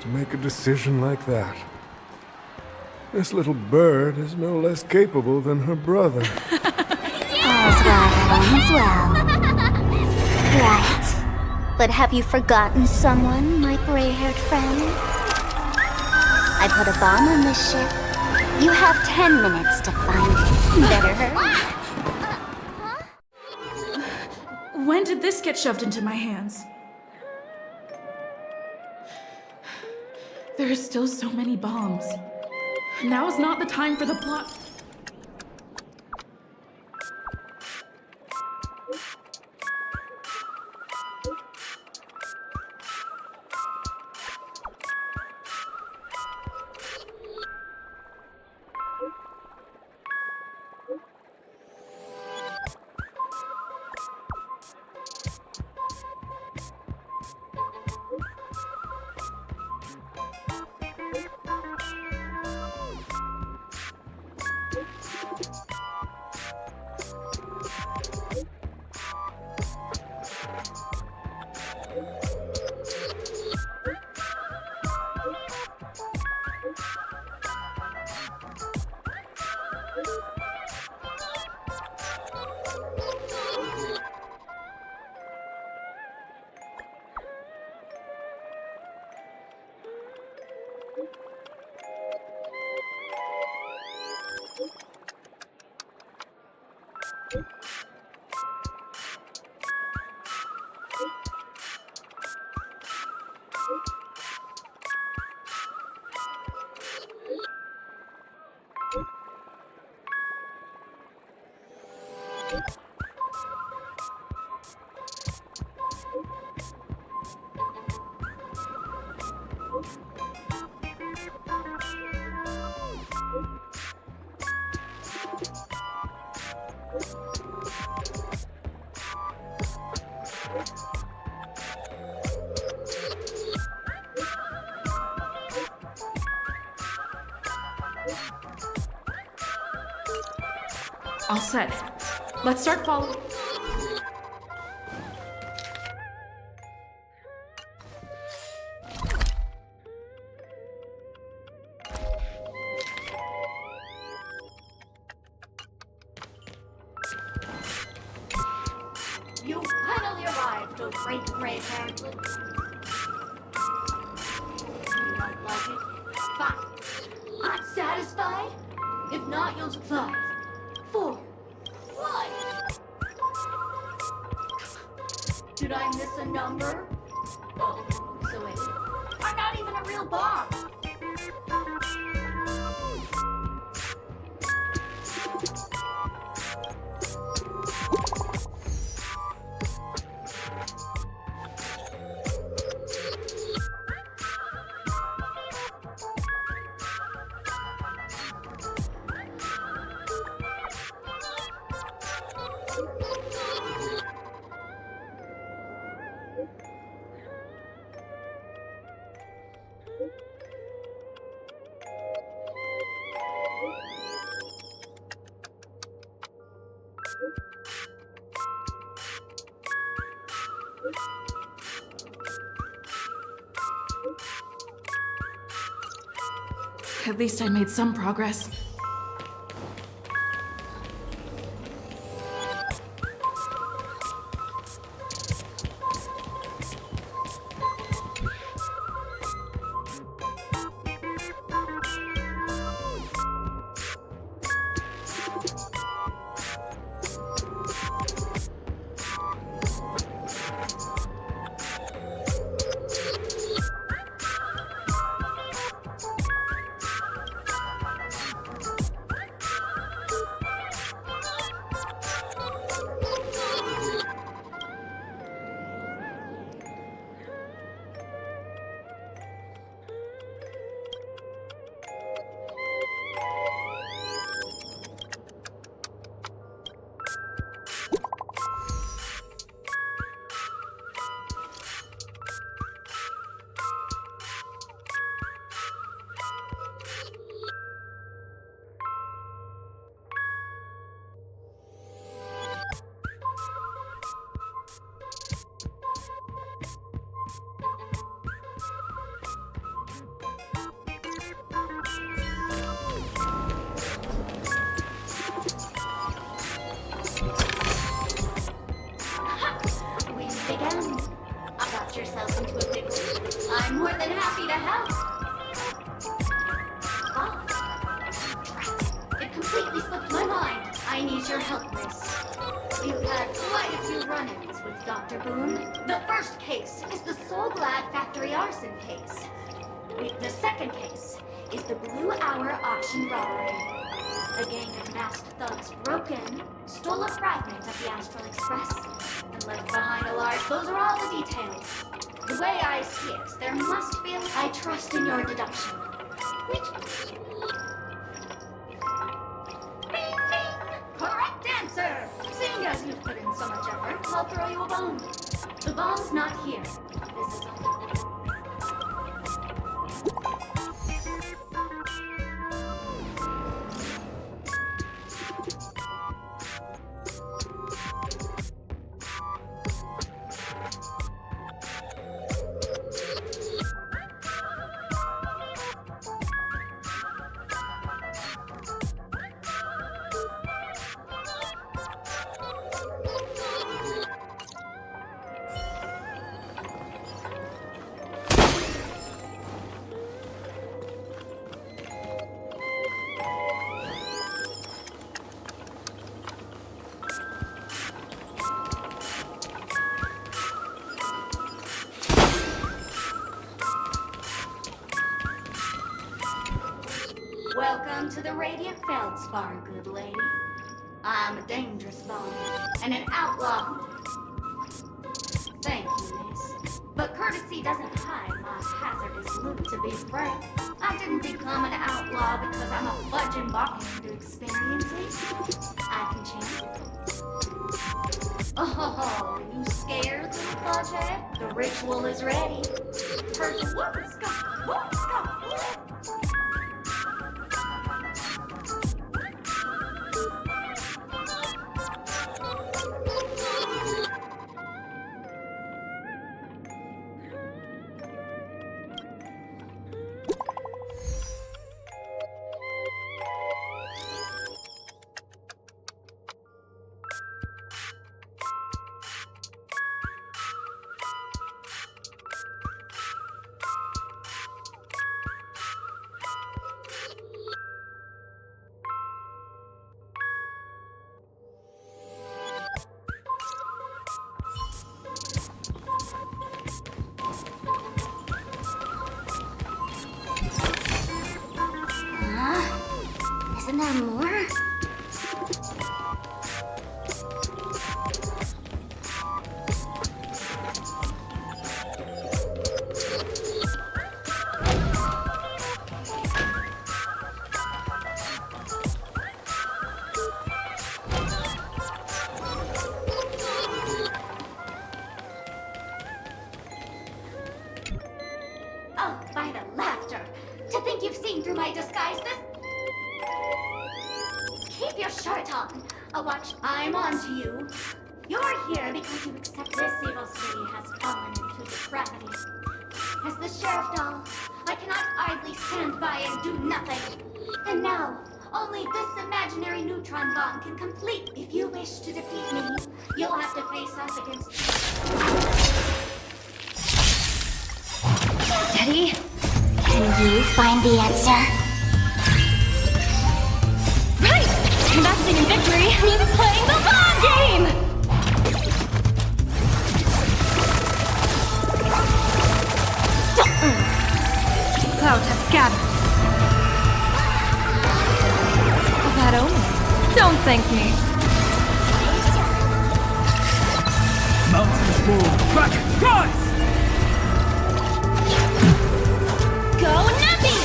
To make a decision like that. This little bird is no less capable than her brother. All's well that ends well. Right. But have you forgotten someone, my gray-haired friend? I put a bomb on this ship. You have 10 minutes to find it. Better hurry. When did this get shoved into my hands? There are still so many bombs. Now is not the time for the plot. All set. Let's start following. You finally arrived, oh great gray-haired. Do you not like it? Fine. Not satisfied? If not, you'll surprise. 4, 1. Did I miss a number? Oh, so wait. I'm not even a real bomb. At least I made some progress. yourself into a pickle. I'm more than happy to help. Ah, it completely slipped my mind. I need your help, miss. You've had quite a few run-ins with Dr. Boone. The first case is the Soul Glad factory arson case. The second case is the Blue Hour auction robbery. A gang of masked thugs broke in, stole a fragment of the Astral Express, and left behind a large... Those are all the details. The way I see it, there must be a... I trust in your deduction. Which... Bing, bing! Correct answer! Seeing as you've put in so much effort, I'll throw you a bone. The bomb's not here. This is all. Welcome to the Radiant Feldspar, good lady. I'm a dangerous bomb and an outlaw. Thank you, miss. But courtesy doesn't hide my hazardous loot, to be frank. I didn't become an outlaw because I'm a fudging box to experience it. I can change it. Oh, you scared, little project? The ritual is ready. First, whoop's go, whoop's go. Isn't there more? Oh, by the laughter! To think you've seen through my disguise this... Keep your shirt on. I'll watch. I'm on to you. You're here because you accept this evil city has fallen into depravity. As the sheriff doll, I cannot idly stand by and do nothing. And now, only this imaginary neutron bomb can complete. If you wish to defeat me, you'll have to face off against... Steady. Can you find the answer? Right! Investing in victory means playing the long game! Clouds have scattered. A bad omen. Don't thank me. Mountains move. Back, rise! Go Nappy!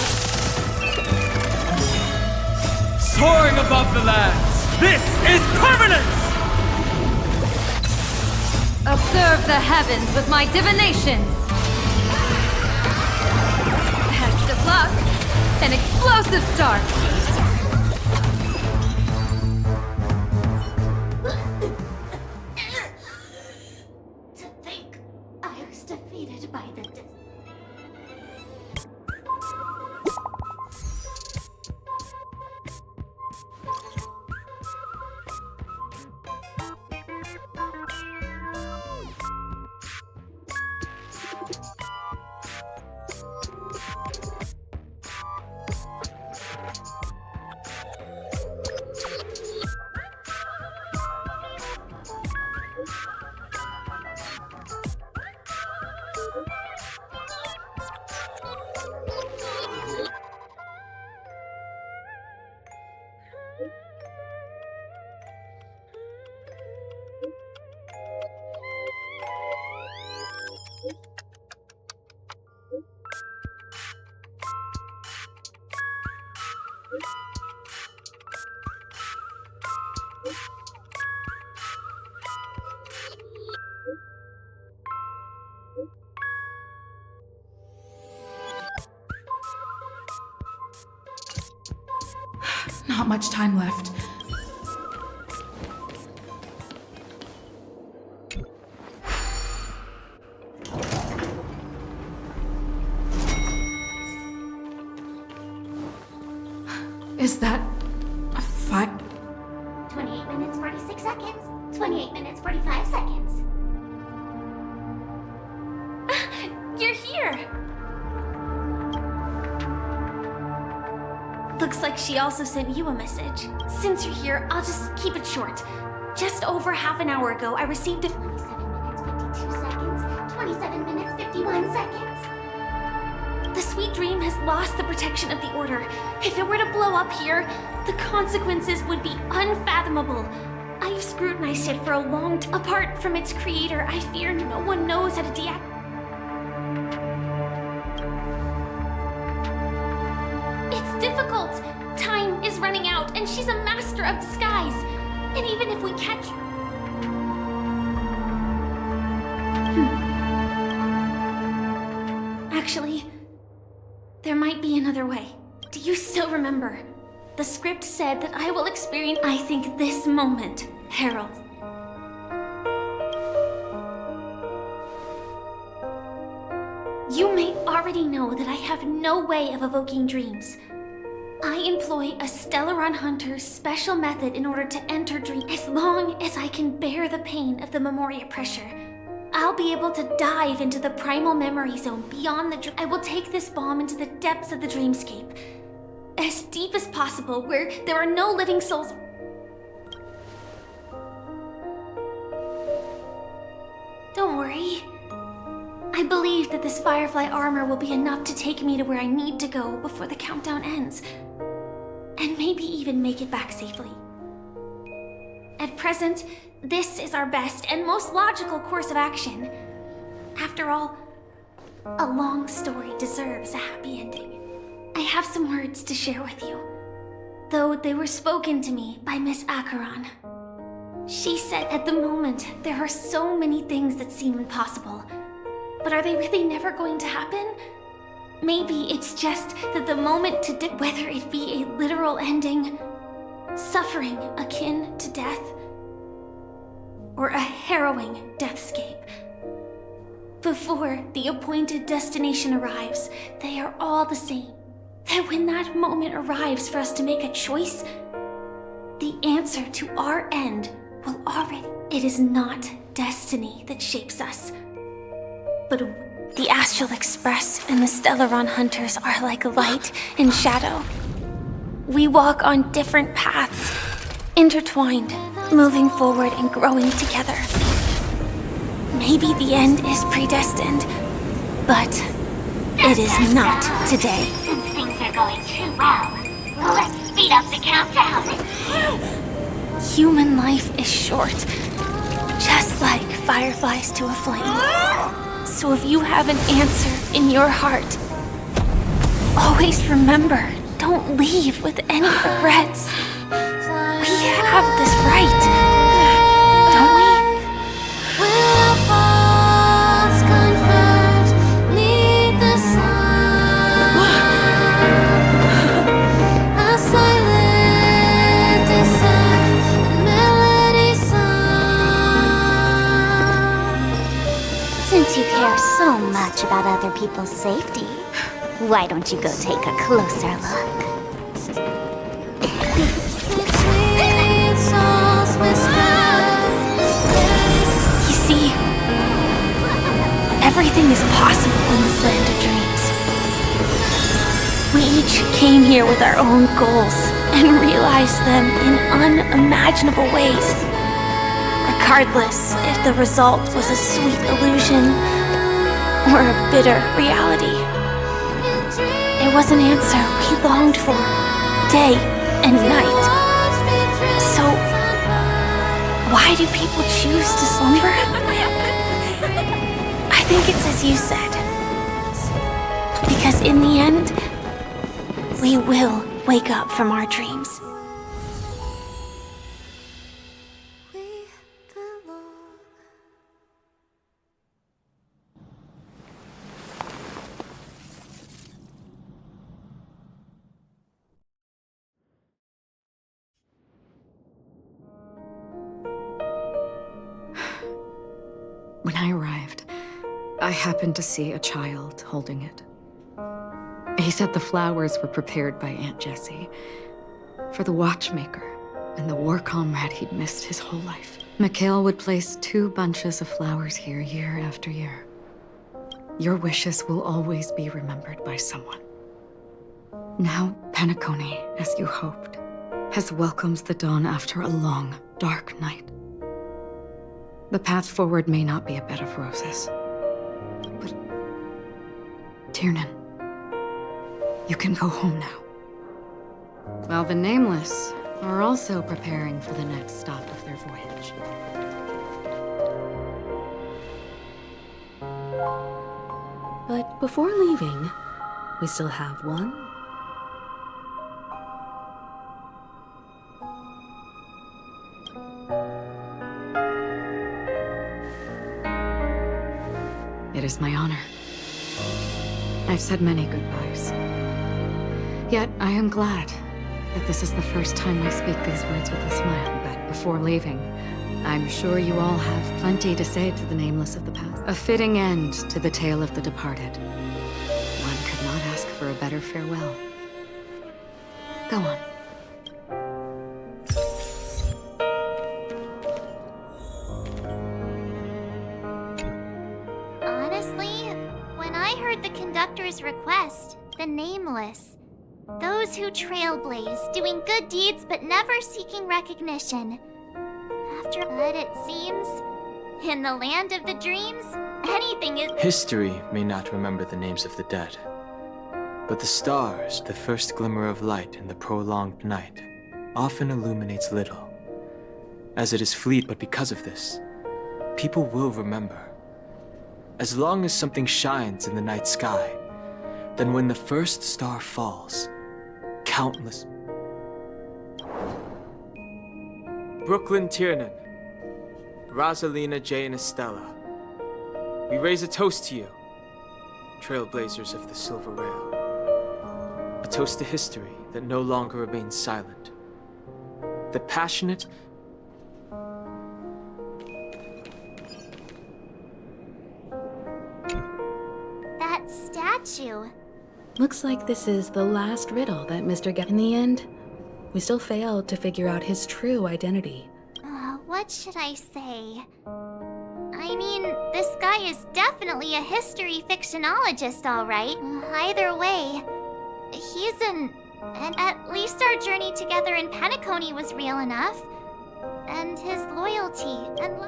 Soaring above the lands. This is permanence! Observe the heavens with my divinations. Best of luck. An explosive start. To think I was defeated by the... Not much time left. Is that a 28 minutes, 46 seconds. 28 minutes, 45 seconds. You're here! Looks like she also sent you a message. Since you're here, I'll just keep it short. Just over half an hour ago, I received a... 27 minutes, 52 seconds. 27 minutes, 51 seconds. The Sweet Dream has lost the protection of the Order. If it were to blow up here, the consequences would be unfathomable. I've scrutinized it for a long time. Apart from its creator, I fear no one knows how to deactivate. It's difficult. Time is running out, and she's a master of disguise. And even if we catch her... Actually, there might be another way. Do you still remember? The script said that I will experience, I think, this moment, Harold. You may already know that I have no way of evoking dreams. I employ a Stellaron Hunter's special method in order to enter dreams. As long as I can bear the pain of the Memoria pressure, I'll be able to dive into the primal memory zone beyond the dream. I will take this bomb into the depths of the dreamscape, as deep as possible, where there are no living souls. Don't worry. I believe that this Firefly armor will be enough to take me to where I need to go before the countdown ends, and maybe even make it back safely. At present, this is our best and most logical course of action. After all, a long story deserves a happy ending. I have some words to share with you, though they were spoken to me by Miss Acheron. She said at the moment there are so many things that seem impossible, but are they really never going to happen? Maybe it's just that the moment to whether it be a literal ending, suffering akin to death, or a harrowing deathscape, Before the appointed destination arrives, they are all the same. That when that moment arrives for us to make a choice, the answer to our end will already... It is not destiny that shapes us, but the Astral Express and the Stellaron Hunters are like light and shadow. We walk on different paths, intertwined, moving forward and growing together. Maybe the end is predestined, but it is not today. Since things are going too well, let's speed up the countdown. Human life is short, just like fireflies to a flame. So if you have an answer in your heart, always remember, don't leave with any regrets. We have this right, don't we? Since you care so much about other people's safety, why don't you go take a closer look? You see, everything is possible in this land of dreams. We each came here with our own goals and realized them in unimaginable ways. Regardless if the result was a sweet illusion or a bitter reality. It was an answer we longed for, day and night. So, why do people choose to slumber? I think it's as you said. Because in the end, we will wake up from our dreams. When I arrived, I happened to see a child holding it. He said the flowers were prepared by Aunt Jessie for the watchmaker and the war comrade he'd missed his whole life. Mikhail would place 2 bunches of flowers here year after year. Your wishes will always be remembered by someone. Now, Penacony, as you hoped, has welcomed the dawn after a long, dark night. The path forward may not be a bed of roses, but Tiernan, you can go home now. While the Nameless are also preparing for the next stop of their voyage. But before leaving, we still have one. It is my honor. I've said many goodbyes. Yet I am glad that this is the first time I speak these words with a smile. But before leaving, I'm sure you all have plenty to say to the Nameless of the past. A fitting end to the tale of the departed. One could not ask for a better farewell. Go on. Honestly, when I heard the conductor's request, the Nameless, those who trailblaze, doing good deeds but never seeking recognition. After that, it seems, in the land of the dreams, anything is— History may not remember the names of the dead, but the stars, the first glimmer of light in the prolonged night, often illuminates little. As it is fleet, but because of this, people will remember. As long as something shines in the night sky, then when the first star falls, countless... Brooklyn Tiernan, Rosalina, Jay, and Estella, we raise a toast to you, trailblazers of the Silver Rail. A toast to history that no longer remains silent. The passionate... aren't you? Looks like this is the last riddle that Mr. In the end, we still failed to figure out his true identity. What should I say? I mean, this guy is definitely a history fictionologist, all right. Either way, he's and at least our journey together in Penacony was real enough. And his loyalty and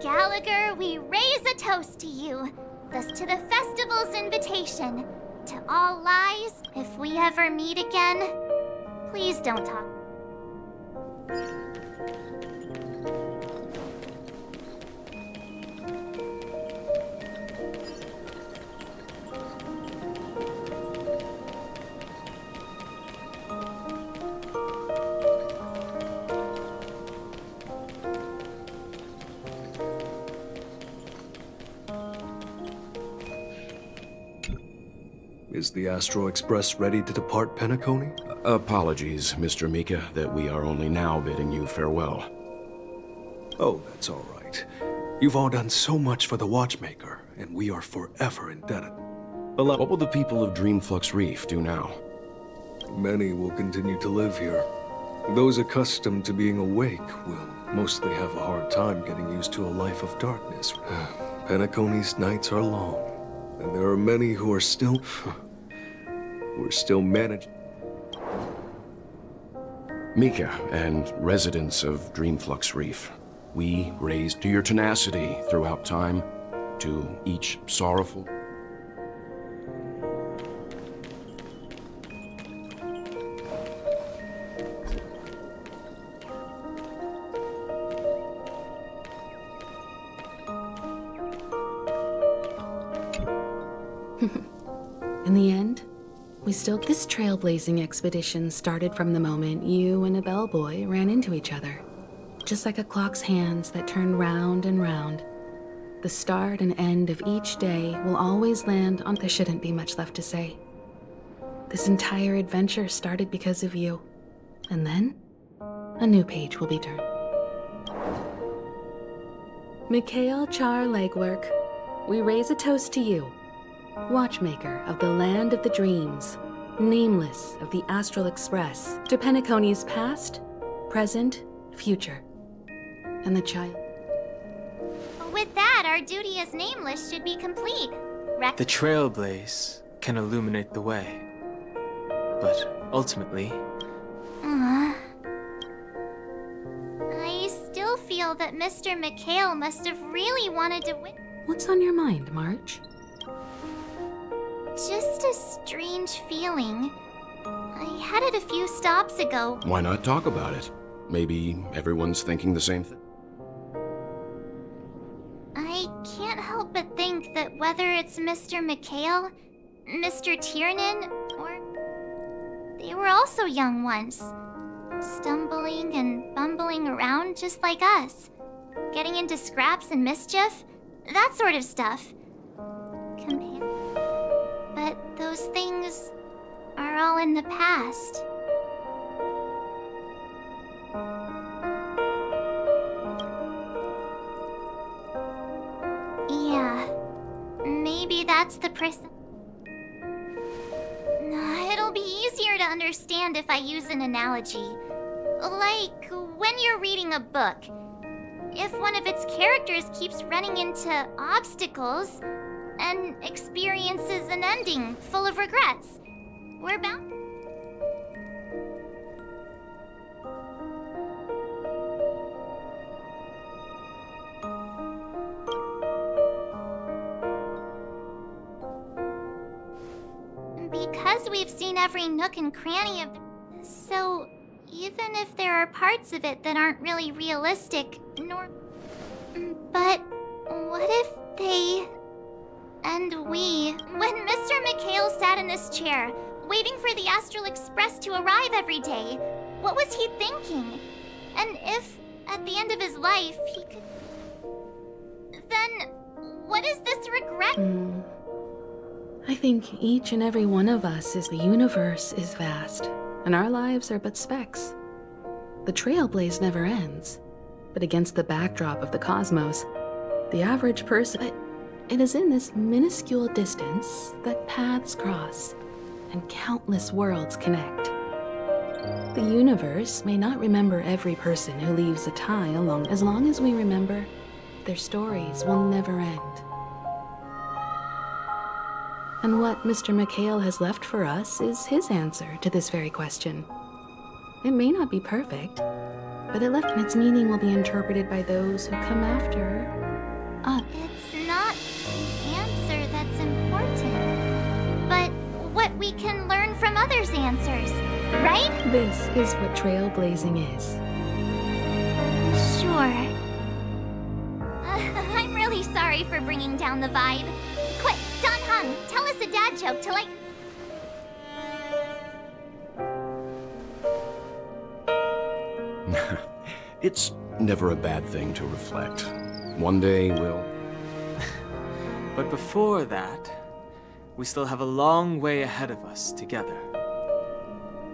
Gallagher, we raise a toast to you. Thus to the festival's invitation. To all lies, if we ever meet again, please don't talk. Is the Astro Express ready to depart Penacony? Apologies, Mr. Mika, that we are only now bidding you farewell. Oh, that's all right. You've all done so much for the Watchmaker, and we are forever indebted. What will the people of Dreamflux Reef do now? Many will continue to live here. Those accustomed to being awake will mostly have a hard time getting used to a life of darkness. Penacony's nights are long, and there are many who are still... we're still managing. Mika and residents of Dreamflux Reef, we raise to your tenacity throughout time, to each sorrowful... In the end, this trailblazing expedition started from the moment you and a bellboy ran into each other. Just like a clock's hands that turn round and round. The start and end of each day will always land on... There shouldn't be much left to say. This entire adventure started because of you. And then, a new page will be turned. Mikhail Char Legwork, we raise a toast to you. Watchmaker of the Land of the Dreams, nameless of the Astral Express, to Penacony's past, present, future, and the child. With that, our duty as nameless should be complete. The trailblaze can illuminate the way, but ultimately... I still feel that Mr. Mikhail must have really wanted to win. What's on your mind, March? Just a strange feeling. I had it a few stops ago. Why not talk about it? Maybe everyone's thinking the same thing. I can't help but think that whether it's Mr. Mikhail, Mr. Tiernan, or... they were also young once. Stumbling and bumbling around just like us. Getting into scraps and mischief. That sort of stuff. But those things are all in the past. Yeah, maybe that's the person. It'll be easier to understand if I use an analogy. Like when you're reading a book. If one of its characters keeps running into obstacles and experiences an ending full of regrets, we're bound. Because we've seen every nook and cranny of... So, even if there are parts of it that aren't really realistic, nor... But what if they... And we... When Mr. Mikhail sat in this chair, waiting for the Astral Express to arrive every day, what was he thinking? And if, at the end of his life, he could... Then, what is this regret? I think each and every one of us is the universe is vast, and our lives are but specks. The trailblaze never ends, but against the backdrop of the cosmos, the average person... it is in this minuscule distance that paths cross and countless worlds connect. The universe may not remember every person who leaves a tie along, as long as we remember, their stories will never end. And what Mr. McHale has left for us is his answer to this very question. It may not be perfect, but it left, and its meaning will be interpreted by those who come after us. It's not the answer that's important, but what we can learn from others' answers, right? This is what trailblazing is. Sure. I'm really sorry for bringing down the vibe. Quick, Don Hung, tell us a dad joke to light... It's never a bad thing to reflect. One day we'll... But before that, we still have a long way ahead of us together.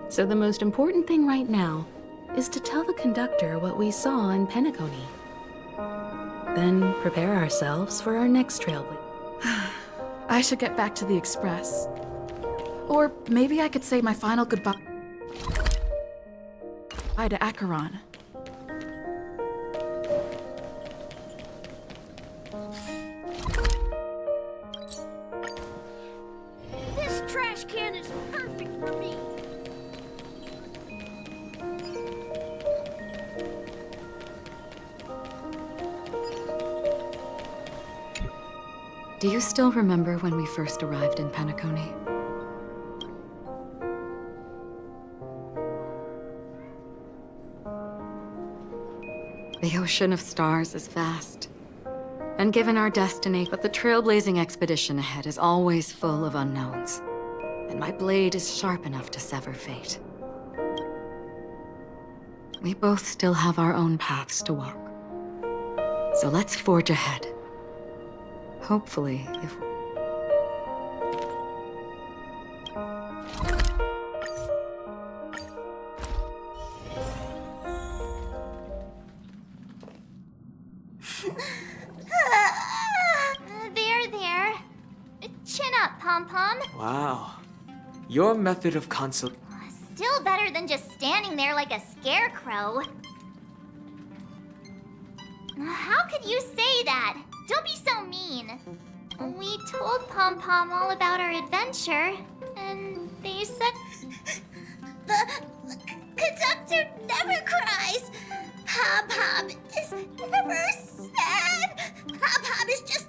So the most important thing right now is to tell the conductor what we saw in Penacony. Then prepare ourselves for our next trailblaze. I should get back to the Express. Or maybe I could say my final goodbye to Acheron. This trash can is perfect for me. Do you still remember when we first arrived in Penacony? The ocean of stars is vast. And given our destiny, but the trailblazing expedition ahead is always full of unknowns. And my blade is sharp enough to sever fate. We both still have our own paths to walk. So let's forge ahead. Hopefully, if... There. Chin up, Pom-Pom. Wow. Your method of consol... Still better than just standing there like a scarecrow. How could you say that? Don't be so mean. We told Pom-Pom all about our adventure, and they said... The conductor never cries. Pom-Pom is never sad. Pom-Pom is just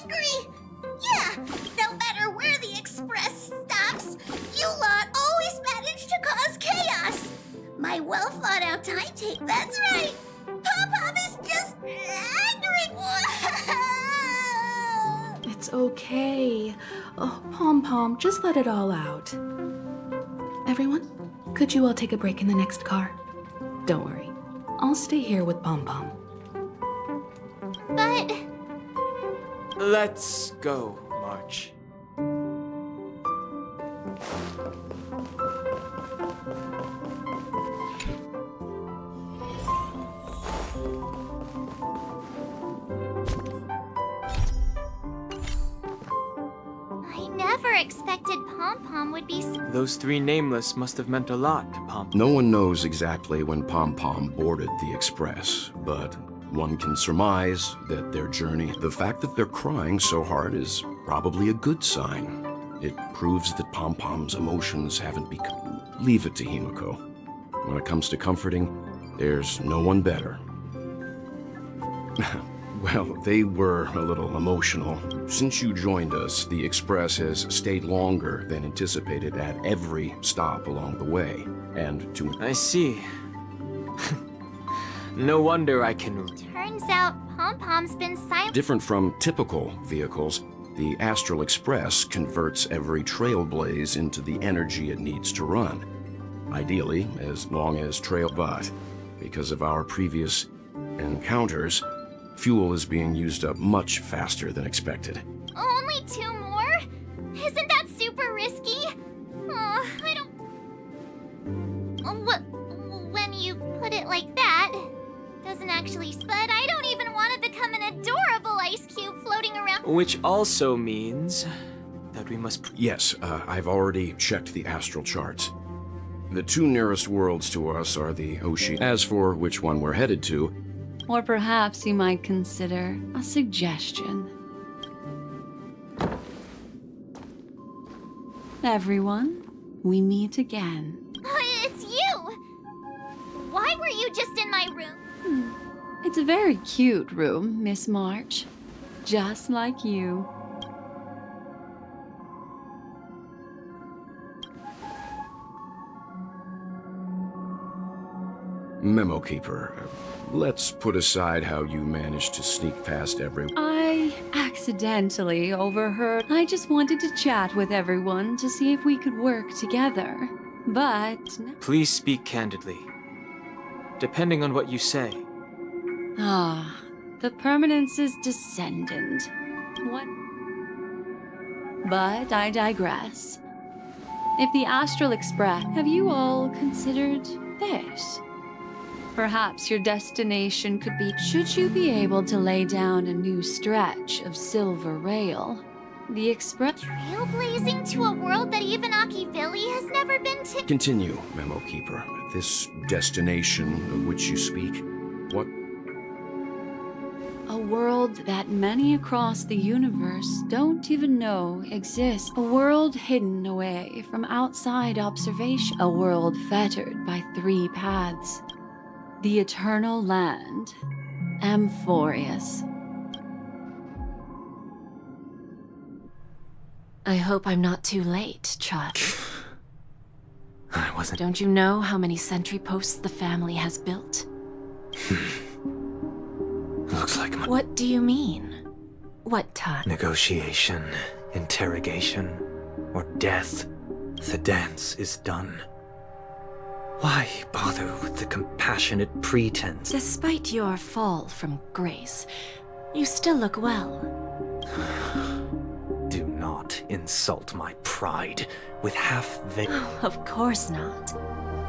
angry. Yeah, no matter where the express stops, you lot always manage to cause chaos. My well-thought-out timetable, that's right. Pom-Pom is just angry. It's okay. Oh, Pom-Pom, just let it all out. Everyone, could you all take a break in the next car? Don't worry. I'll stay here with Pom-Pom. But... Let's go, March. I never expected Pom-Pom would be... Those three nameless must have meant a lot to Pom. No one knows exactly when Pom-Pom boarded the Express, but one can surmise that their journey... The fact that they're crying so hard is probably a good sign. It proves that Pom-Pom's emotions haven't become... Leave it to Himiko. When it comes to comforting, there's no one better. Well, they were a little emotional. Since you joined us, the Express has stayed longer than anticipated at every stop along the way. And to... I see. No wonder I can... Turns out Pom-Pom's been silent. Different from typical vehicles, the Astral Express converts every trailblaze into the energy it needs to run. Ideally, as long as trail... But because of our previous encounters, fuel is being used up much faster than expected. Only 2 more? Isn't that super risky? Oh, I don't... When you put it like that, Doesn't actually, but I don't even want to become an adorable ice cube floating around. Which also means that we must. Yes, I've already checked the astral charts. The two nearest worlds to us are the Ocean. As for which one we're headed to, Or perhaps you might consider a suggestion. Everyone, we meet again. It's you! Why were you just in my room? It's a very cute room, Miss March. Just like you. Memo Keeper, let's put aside how you managed to sneak past every... I accidentally overheard. I just wanted to chat with everyone to see if we could work together. But... Please speak candidly. Depending on what you say. Ah, the Permanence's descendant. What? But I digress. If the Astral Express... Have you all considered this? Perhaps your destination could be, should you be able to lay down a new stretch of silver rail. The express... Trailblazing to a world that even Akivili has never been to? Continue, Memo Keeper. This destination of which you speak, what? A world that many across the universe don't even know exists. A world hidden away from outside observation. A world fettered by 3 paths. The Eternal Land, Amphorius. I hope I'm not too late, child. I wasn't. Don't you know how many sentry posts the family has built? Looks like my... What do you mean? What time? Negotiation, interrogation, or death. The dance is done. Why bother with the compassionate pretense? Despite your fall from grace, you still look well. Do not insult my pride with half-baked... Oh, of course not.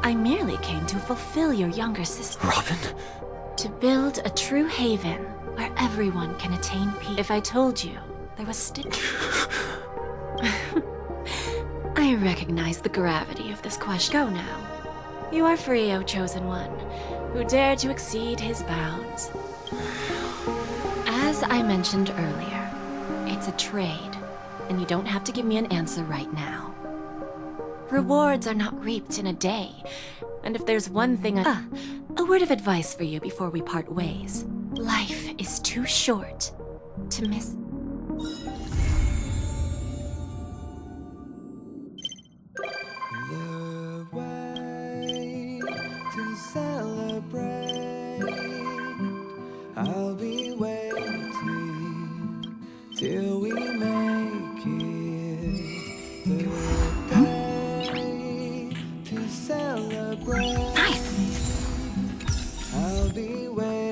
I merely came to fulfill your younger sister. Robin? To build a true haven where everyone can attain peace. If I told you there was still... I recognize the gravity of this question. Go now. You are free, O Chosen One, who dare to exceed his bounds. As I mentioned earlier, it's a trade, and you don't have to give me an answer right now. Rewards are not reaped in a day, and if there's one thing a word of advice for you before we part ways. Life is too short to miss... Celebrate. I'll be waiting till we make it the day to celebrate. Nice. I'll be waiting.